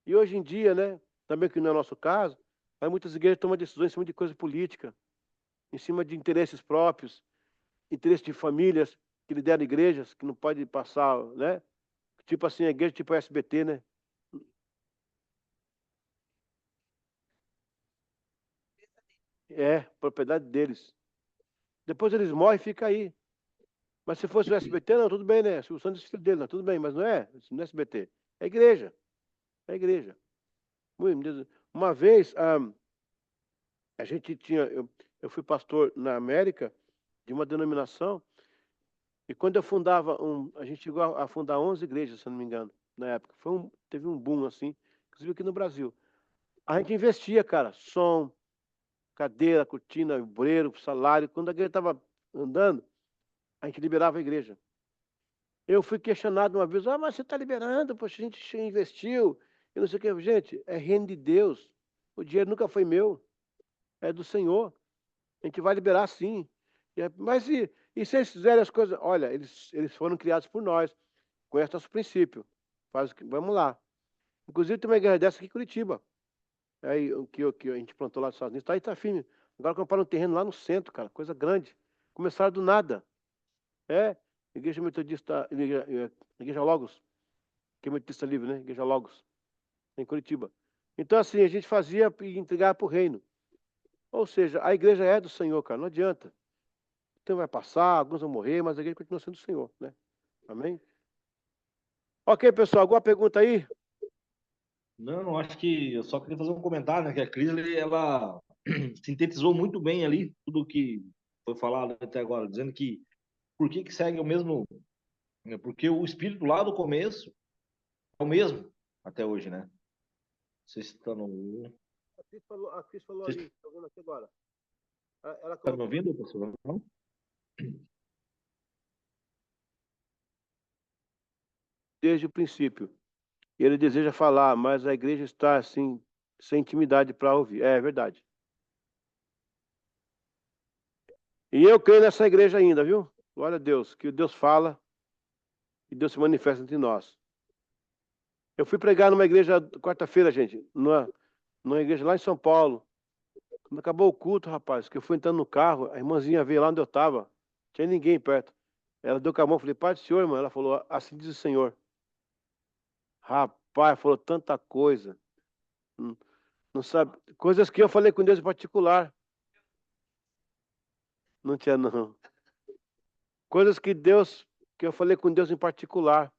E hoje em dia, né, também que não é o nosso caso, mas muitas igrejas tomam decisões em cima de coisa política, em cima de interesses próprios, interesses de famílias que lideram igrejas, que não pode passar, né? Tipo assim, a igreja tipo a SBT, né? É, propriedade deles. Depois eles morrem e fica aí. Mas se fosse o SBT, não, tudo bem, né? O Santos é filho dele, não, tudo bem, mas não é. Isso não é SBT. É igreja. É igreja. Uma vez, a gente tinha. Eu fui pastor na América de uma denominação, e quando eu fundava a gente chegou a fundar 11 igrejas, se eu não me engano, na época. Teve um boom assim, inclusive aqui no Brasil. A gente investia, cara, som, cadeira, cortina, obreiro, salário. Quando a igreja estava andando, a gente liberava a igreja. Eu fui questionado uma vez, mas você está liberando, poxa, a gente investiu, e não sei o que. Gente, é reino de Deus. O dinheiro nunca foi meu, é do Senhor. A gente vai liberar sim. Mas e se eles fizerem as coisas? Olha, eles foram criados por nós, conhece nosso princípio. Vamos lá. Inclusive tem uma igreja dessa aqui em Curitiba. Aí, que a gente plantou lá nos Estados Unidos, tá aí, tá firme. Agora compraram um terreno lá no centro, cara, coisa grande. Começaram do nada. É, Igreja Metodista, Igreja Logos, que é Metodista Livre, né? Igreja Logos, em Curitiba. Então, assim, a gente fazia e entregava para o reino. Ou seja, a igreja é do Senhor, cara, não adianta. O tempo vai passar, alguns vão morrer, mas a igreja continua sendo do Senhor, né? Amém? Ok, pessoal, alguma pergunta aí? Não, acho que eu só queria fazer um comentário, né? Que a Cris, ela sintetizou muito bem ali tudo que foi falado até agora, dizendo que por que segue o mesmo, né? Porque o espírito lá do começo é o mesmo até hoje, né? Vocês estão no... A Cris falou Vocês ali, estou vendo aqui agora. Ela estão me colocou ouvindo, pastor? Não? desde o princípio. E ele deseja falar, mas a igreja está assim, sem intimidade para ouvir. É verdade. E eu creio nessa igreja ainda, viu? Glória a Deus, que Deus fala e Deus se manifesta entre nós. Eu fui pregar numa igreja quarta-feira, gente, numa igreja lá em São Paulo. Quando acabou o culto, rapaz, que eu fui entrando no carro, a irmãzinha veio lá onde eu estava, não tinha ninguém perto. Ela deu com a mão, falei, Pai do Senhor, irmã. Ela falou, assim diz o Senhor. Rapaz, falou tanta coisa. Não, não sabe, coisas que eu falei com Deus em particular. Não tinha, não. Coisas que eu falei com Deus em particular.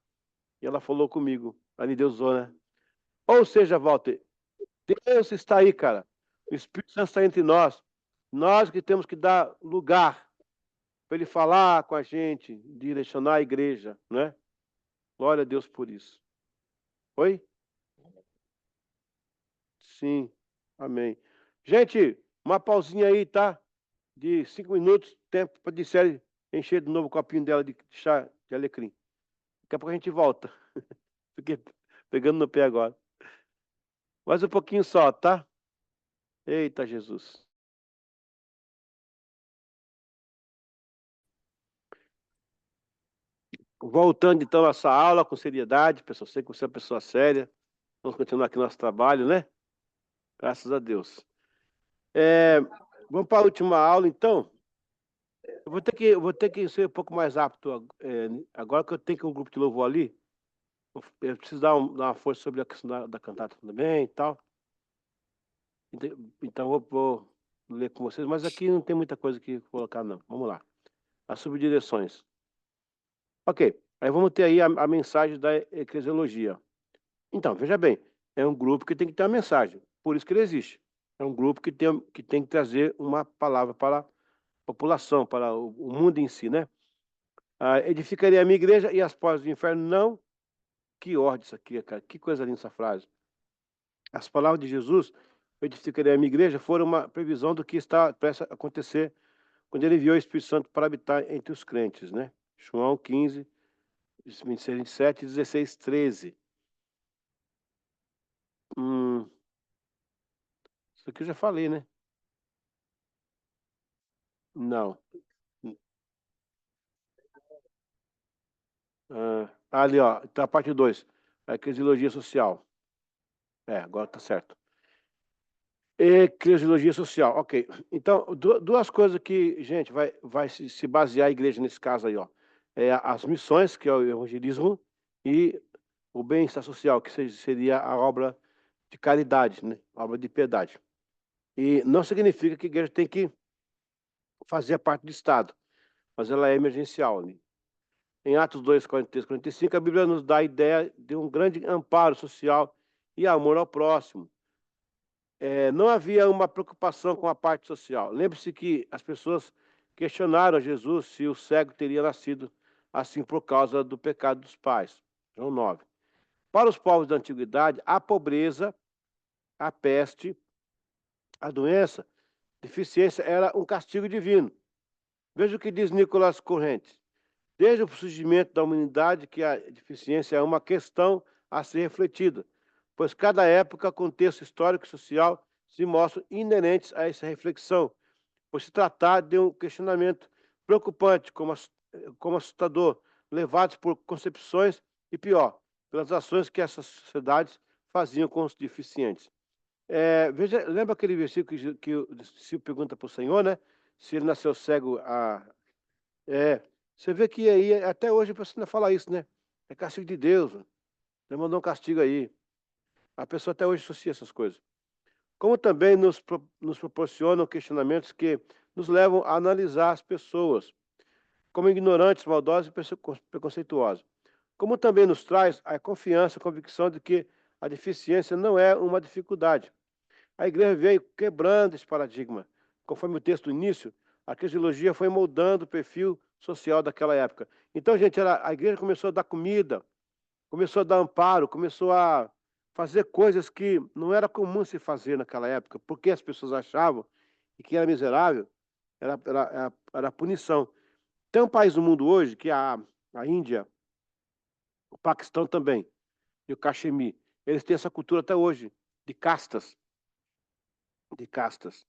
E ela falou comigo. Ali Deus usou, né? Ou seja, Walter, Deus está aí, cara. O Espírito Santo está entre nós. Nós que temos que dar lugar para ele falar com a gente, direcionar a igreja, né? Glória a Deus por isso. Oi? Sim. Amém. Gente, uma pausinha aí, tá? De 5 minutos, tempo para Dissérie encher de novo o copinho dela de chá de alecrim. Daqui a pouco a gente volta. Fiquei pegando no pé agora. Mais um pouquinho só, tá? Eita, Jesus. Voltando então a essa aula com seriedade, pessoal. Sei que você é uma pessoa séria. Vamos continuar aqui nosso trabalho, né? Graças a Deus. Vamos para a última aula, então. Eu vou ter que ser um pouco mais apto agora que eu tenho que um grupo de louvor ali. Eu preciso dar uma força sobre a questão da cantata também e tal. Então vou ler com vocês, mas aqui não tem muita coisa que colocar, não. Vamos lá. As subdireções. Ok. Aí vamos ter aí a mensagem da eclesiologia. Então, veja bem, é um grupo que tem que ter uma mensagem. Por isso que ele existe. É um grupo que tem que trazer uma palavra para a população, para o mundo em si, né? Edificaria a minha igreja e as portas do inferno não. Que ordem isso aqui, cara. Que coisa linda essa frase. As palavras de Jesus, eu edificaria a minha igreja, foram uma previsão do que está prestes a acontecer quando ele enviou o Espírito Santo para habitar entre os crentes, né? João 15, 26, 27, 16, 13. Isso aqui eu já falei, né? Não. Ali, ó, tá a parte 2. A eclesiologia social. Agora tá certo. Eclesiologia social, ok. Então, duas coisas que, gente, vai se basear a igreja nesse caso aí, ó. As missões, que é o evangelismo, e o bem-estar social, que seria a obra de caridade, né? A obra de piedade. E não significa que a igreja tem que fazer parte do Estado, mas ela é emergencial, né? Em Atos 2, 43, 45, a Bíblia nos dá a ideia de um grande amparo social e amor ao próximo. Não havia uma preocupação com a parte social. Lembre-se que as pessoas questionaram a Jesus se o cego teria nascido assim por causa do pecado dos pais. João 9. Para os povos da antiguidade, a pobreza, a peste, a doença, deficiência era um castigo divino. Veja o que diz Nicolas Correntes. Desde o surgimento da humanidade que a deficiência é uma questão a ser refletida, pois cada época, contexto histórico e social se mostram inerentes a essa reflexão, por se tratar de um questionamento preocupante, como assustador, levados por concepções e, pior, pelas ações que essas sociedades faziam com os deficientes. Veja, lembra aquele versículo que o discípulo pergunta para o Senhor, né? Se ele nasceu cego você vê que aí, até hoje, a pessoa ainda fala isso, né? É castigo de Deus. Ele mandou um castigo aí. A pessoa até hoje associa essas coisas. Como também nos proporcionam questionamentos que nos levam a analisar as pessoas como ignorantes, maldosas e preconceituosas. Como também nos traz a confiança, a convicção de que a deficiência não é uma dificuldade. A igreja veio quebrando esse paradigma. Conforme o texto do início, a eclesiologia foi moldando o perfil social daquela época. Então, gente, a igreja começou a dar comida, começou a dar amparo, começou a fazer coisas que não era comum se fazer naquela época, porque as pessoas achavam que quem era miserável era punição. Tem um país no mundo hoje, que é a Índia, o Paquistão também, e o Caxemir. Eles têm essa cultura até hoje, de castas. De castas.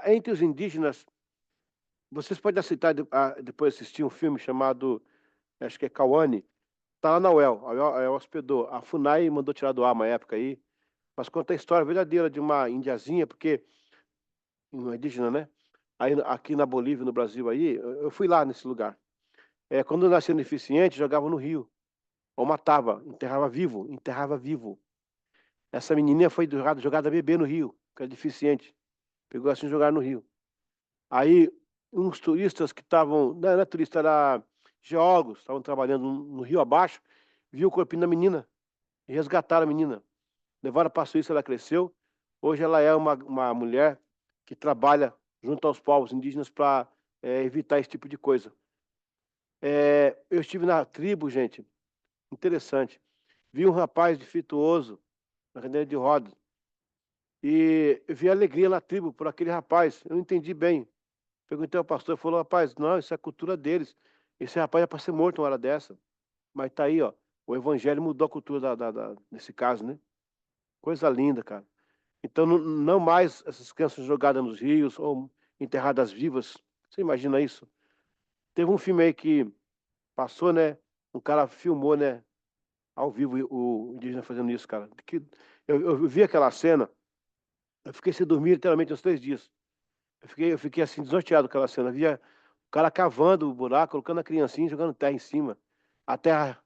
Entre os indígenas, vocês podem aceitar depois assistir um filme chamado, acho que é Cauane, tá lá na UEL, a UEL hospedou. A FUNAI mandou tirar do ar uma época aí, mas conta a história verdadeira de uma indiazinha, porque, uma indígena, né? Aí, aqui na Bolívia, no Brasil aí, eu fui lá nesse lugar. Quando nascia deficiente, jogava no rio, ou matava, enterrava vivo, enterrava vivo. Essa menininha foi jogada bebê no rio, que é deficiente. Pegou assim e jogaram no rio. Aí, uns turistas que estavam, não era turista, era geólogos, estavam trabalhando no rio abaixo, viu o corpinho da menina e resgataram a menina. Levaram para a Suíça, ela cresceu. Hoje ela é uma mulher que trabalha junto aos povos indígenas para evitar esse tipo de coisa. Eu estive na tribo, gente, interessante. Vi um rapaz defeituoso na cadeira de rodas e eu vi alegria na tribo por aquele rapaz. Eu não entendi bem. Perguntei ao pastor, ele falou, rapaz, não, isso é a cultura deles. Esse rapaz é para ser morto uma hora dessa. Mas tá aí, ó, o evangelho mudou a cultura nesse caso, né? Coisa linda, cara. Então, não mais essas crianças jogadas nos rios ou enterradas vivas. Você imagina isso? Teve um filme aí que passou, né? Um cara filmou, né? Ao vivo o indígena fazendo isso, cara. Eu vi aquela cena, eu fiquei sem dormir literalmente uns 3 dias. Eu fiquei assim, desnorteado com aquela cena. Via o cara cavando o buraco, colocando a criancinha, e jogando terra em cima. A terra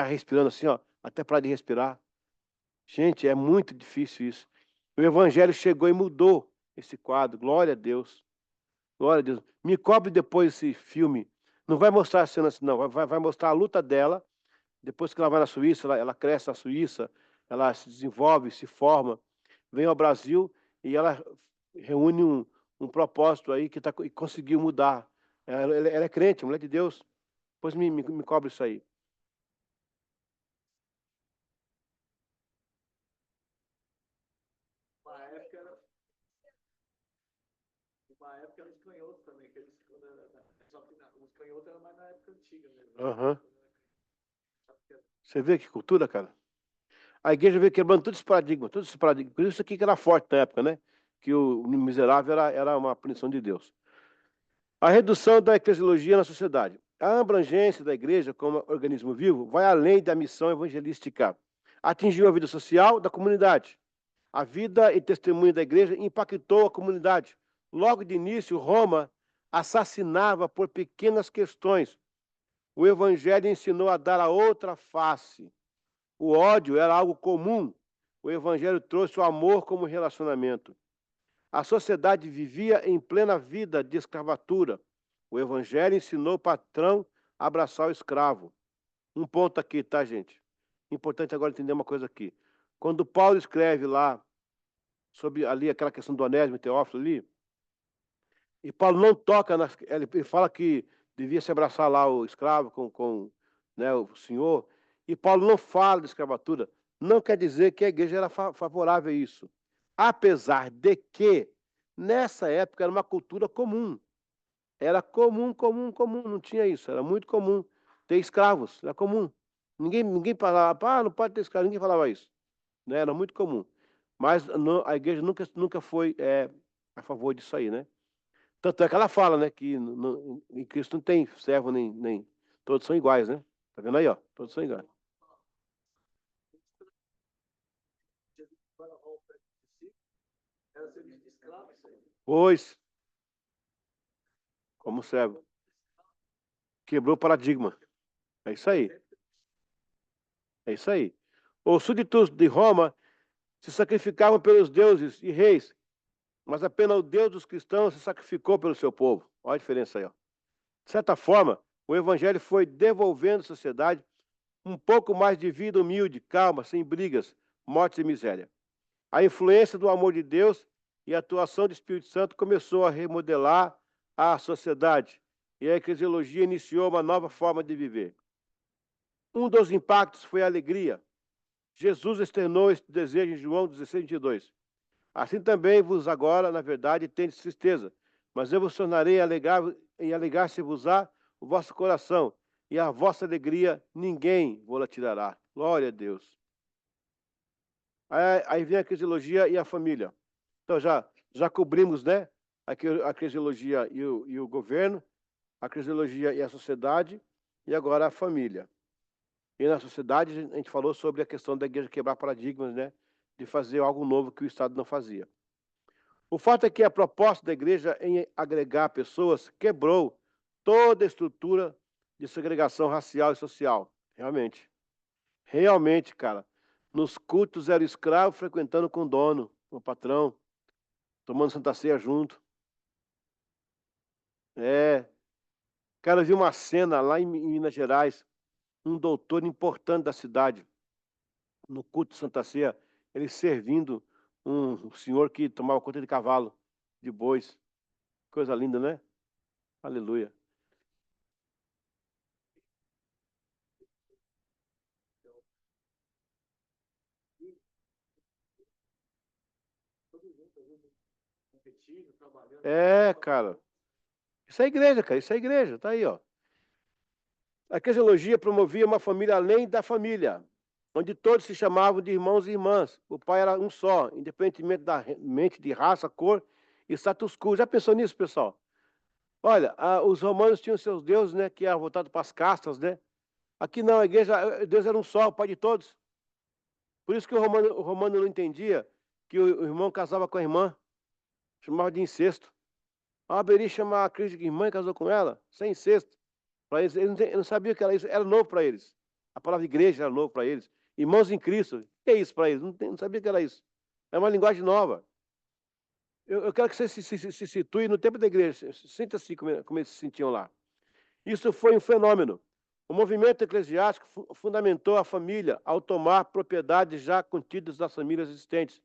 respirando assim, ó, até parar de respirar. Gente, é muito difícil isso. O evangelho chegou e mudou esse quadro. Glória a Deus. Glória a Deus. Me cobre depois esse filme. Não vai mostrar a cena assim, não. Vai mostrar a luta dela. Depois que ela vai na Suíça, ela cresce na Suíça, ela se desenvolve, se forma, vem ao Brasil e ela reúne um propósito aí e conseguiu mudar. Ela é crente, mulher de Deus. Depois me cobre isso aí. Uma época era os canhotos também, que eles, só que os canhotos eram mais na época antiga mesmo. Uhum. Você vê que cultura, cara? A igreja veio quebrando todo esse paradigma, todo esse paradigma. Por isso aqui que era forte na época, né? Que o miserável era uma punição de Deus. A redução da eclesiologia na sociedade. A abrangência da igreja como organismo vivo vai além da missão evangelística. Atingiu a vida social da comunidade. A vida e testemunho da igreja impactou a comunidade. Logo de início, Roma assassinava por pequenas questões. O evangelho ensinou a dar a outra face. O ódio era algo comum. O evangelho trouxe o amor como relacionamento. A sociedade vivia em plena vida de escravatura. O evangelho ensinou o patrão a abraçar o escravo. Um ponto aqui, tá, gente? Importante agora entender uma coisa aqui. Quando Paulo escreve lá sobre ali aquela questão do Onésimo e Teófilo ali, e Paulo não toca, ele fala que devia se abraçar lá o escravo com né, o senhor, e Paulo não fala de escravatura. Não quer dizer que a igreja era favorável a isso. Apesar de que, nessa época, era uma cultura comum. Era comum, não tinha isso. Era muito comum ter escravos, era comum. Ninguém falava, não pode ter escravo, ninguém falava isso. Né? Era muito comum. Mas a igreja nunca foi a favor disso aí, né? Tanto é que ela fala, né, que em Cristo não tem servo nem. Todos são iguais, né? Tá vendo aí, ó? Todos são iguais. Era serviço de escravo isso aí. Pois, como servo. Quebrou o paradigma. É isso aí. É isso aí. Os súditos de Roma se sacrificavam pelos deuses e reis, mas apenas o Deus dos cristãos se sacrificou pelo seu povo. Olha a diferença aí, ó. De certa forma, o evangelho foi devolvendo à sociedade um pouco mais de vida humilde, calma, sem brigas, mortes e miséria. A influência do amor de Deus e a atuação do Espírito Santo começou a remodelar a sociedade e a eclesiologia iniciou uma nova forma de viver. Um dos impactos foi a alegria. Jesus externou esse desejo em João 16:22. Assim também vos agora, na verdade, tendes tristeza, mas eu vos tornarei em alegrar-se-vos-á o vosso coração, e a vossa alegria ninguém vos tirará. Glória a Deus. Aí vem a eclesiologia e a família. Então já cobrimos, né? A eclesiologia e o governo, a eclesiologia e a sociedade, e agora a família. E na sociedade a gente falou sobre a questão da igreja quebrar paradigmas, né? De fazer algo novo que o Estado não fazia. O fato é que a proposta da igreja em agregar pessoas quebrou toda a estrutura de segregação racial e social. Realmente. Realmente, cara. Nos cultos era o escravo frequentando com o dono, com o patrão, tomando Santa Ceia junto. Cara, eu vi uma cena lá em Minas Gerais, um doutor importante da cidade, no culto de Santa Ceia, ele servindo um senhor que tomava conta de cavalo, de bois. Coisa linda, né? Aleluia. Competindo, trabalhando. Cara. Isso é igreja, cara. Isso é igreja. Tá aí, ó. A eclesiologia promovia uma família além da família, onde todos se chamavam de irmãos e irmãs. O pai era um só, independentemente de raça, cor e status quo. Já pensou nisso, pessoal? Olha, os romanos tinham seus deuses, né, que eram voltados para as castas, né? Aqui não, a igreja, Deus era um só, o pai de todos. Por isso que o romano não entendia que o irmão casava com a irmã, chamava de incesto. A Beri chama a Cris de irmã e casou com ela, sem incesto. Para eles não sabiam que era novo para eles. A palavra igreja era novo para eles. Irmãos em Cristo, o que é isso para eles? Não sabia que era isso. É uma linguagem nova. Eu quero que você se situe no tempo da igreja. Sinta-se como eles se sentiam lá. Isso foi um fenômeno. O movimento eclesiástico fundamentou a família ao tomar propriedades já contidas das famílias existentes.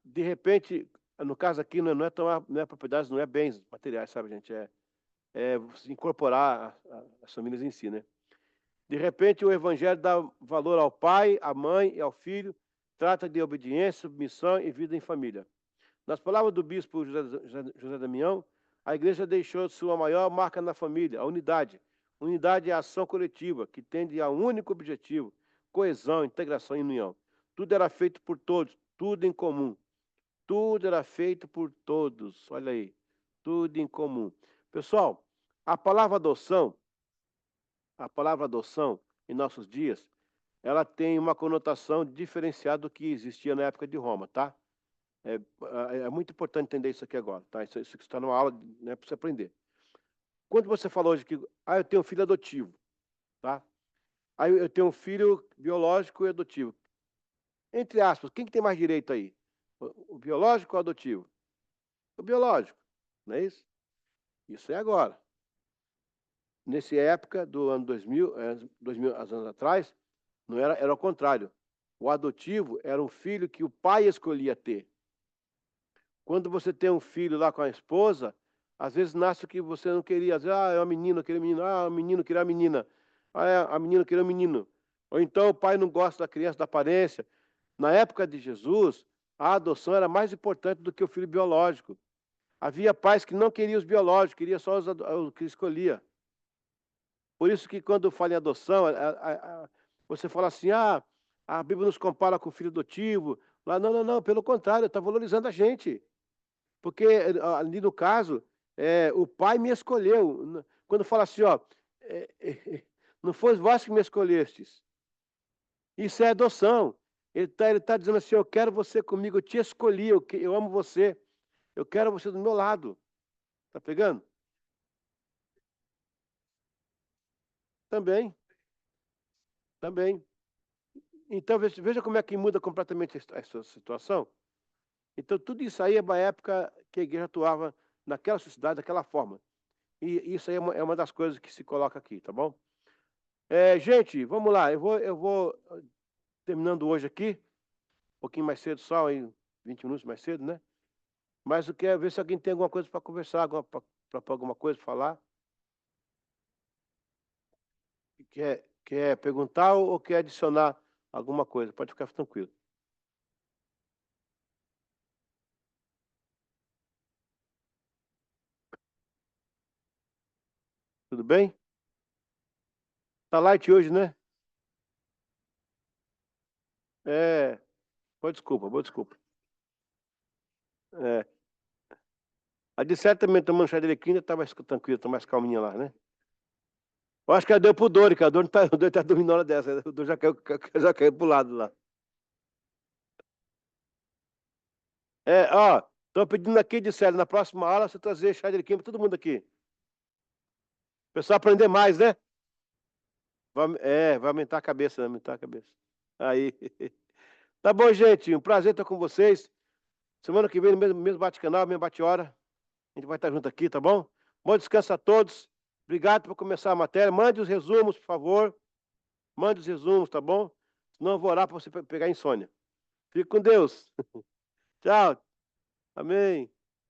De repente, no caso aqui, não é tomar propriedades, não é bens materiais, sabe, gente? É incorporar as famílias em si, né? De repente, o evangelho dá valor ao pai, à mãe e ao filho, trata de obediência, submissão e vida em família. Nas palavras do bispo José Damião, a igreja deixou sua maior marca na família, a unidade. Unidade é a ação coletiva, que tende a um único objetivo, coesão, integração e união. Tudo era feito por todos, tudo em comum. Tudo era feito por todos, olha aí, tudo em comum. Pessoal, a palavra adoção em nossos dias, ela tem uma conotação diferenciada do que existia na época de Roma, tá? É muito importante entender isso aqui agora, tá? Isso está numa aula, né, para você aprender. Quando você falou hoje que eu tenho um filho adotivo, tá? Aí eu tenho um filho biológico e adotivo. Entre aspas, quem que tem mais direito aí? O biológico ou o adotivo? O biológico, não é isso? Isso é agora. Nessa época do ano 2000, 2000 anos atrás, não era ao contrário. O adotivo era um filho que o pai escolhia ter. Quando você tem um filho lá com a esposa, às vezes nasce o que você não queria. Às vezes, é uma menina, eu queria menino. O menino queria a menina. A menina queria o menino. Ou então o pai não gosta da criança, da aparência. Na época de Jesus, a adoção era mais importante do que o filho biológico. Havia pais que não queriam os biológicos, queriam só o que escolhia. Por isso que quando fala em adoção, você fala assim, a Bíblia nos compara com o filho adotivo. Lá, não, pelo contrário, está valorizando a gente. Porque ali no caso, o pai me escolheu. Quando fala assim, não foi vós que me escolhestes. Isso é adoção. Ele tá dizendo assim, eu quero você comigo, eu te escolhi, eu amo você. Eu quero você do meu lado. Tá pegando? Também. Então, veja como é que muda completamente essa situação. Então, tudo isso aí é uma época que a igreja atuava naquela sociedade, daquela forma. E isso aí é uma das coisas que se coloca aqui, tá bom? Gente, vamos lá. Eu vou terminando hoje aqui, um pouquinho mais cedo, só em 20 minutos mais cedo, né? Mas eu quero ver se alguém tem alguma coisa para conversar, alguma coisa para falar. Quer perguntar ou quer adicionar alguma coisa? Pode ficar tranquilo. Tudo bem? Tá light hoje, né? Boa desculpa. A de certo também tomando chá de alecrim, tá mais tranquila, tá mais calminha lá, né? Eu acho que ela deu pro Dori, que o Dori tá dormindo na hora dessa. O Dori já caiu pro lado lá. Tô pedindo aqui de sério, na próxima aula você trazer chá de alecrim pra todo mundo aqui. O pessoal aprender mais, né? Vai aumentar a cabeça, né? Aumentar a cabeça. Aí. Tá bom, gente. Um prazer estar com vocês. Semana que vem, no mesmo bate-canal, mesmo bate-hora. A gente vai estar junto aqui, tá bom? Bom descanso a todos. Obrigado por começar a matéria. Mande os resumos, por favor. Mande os resumos, tá bom? Senão eu vou orar para você pegar insônia. Fique com Deus. Tchau. Amém.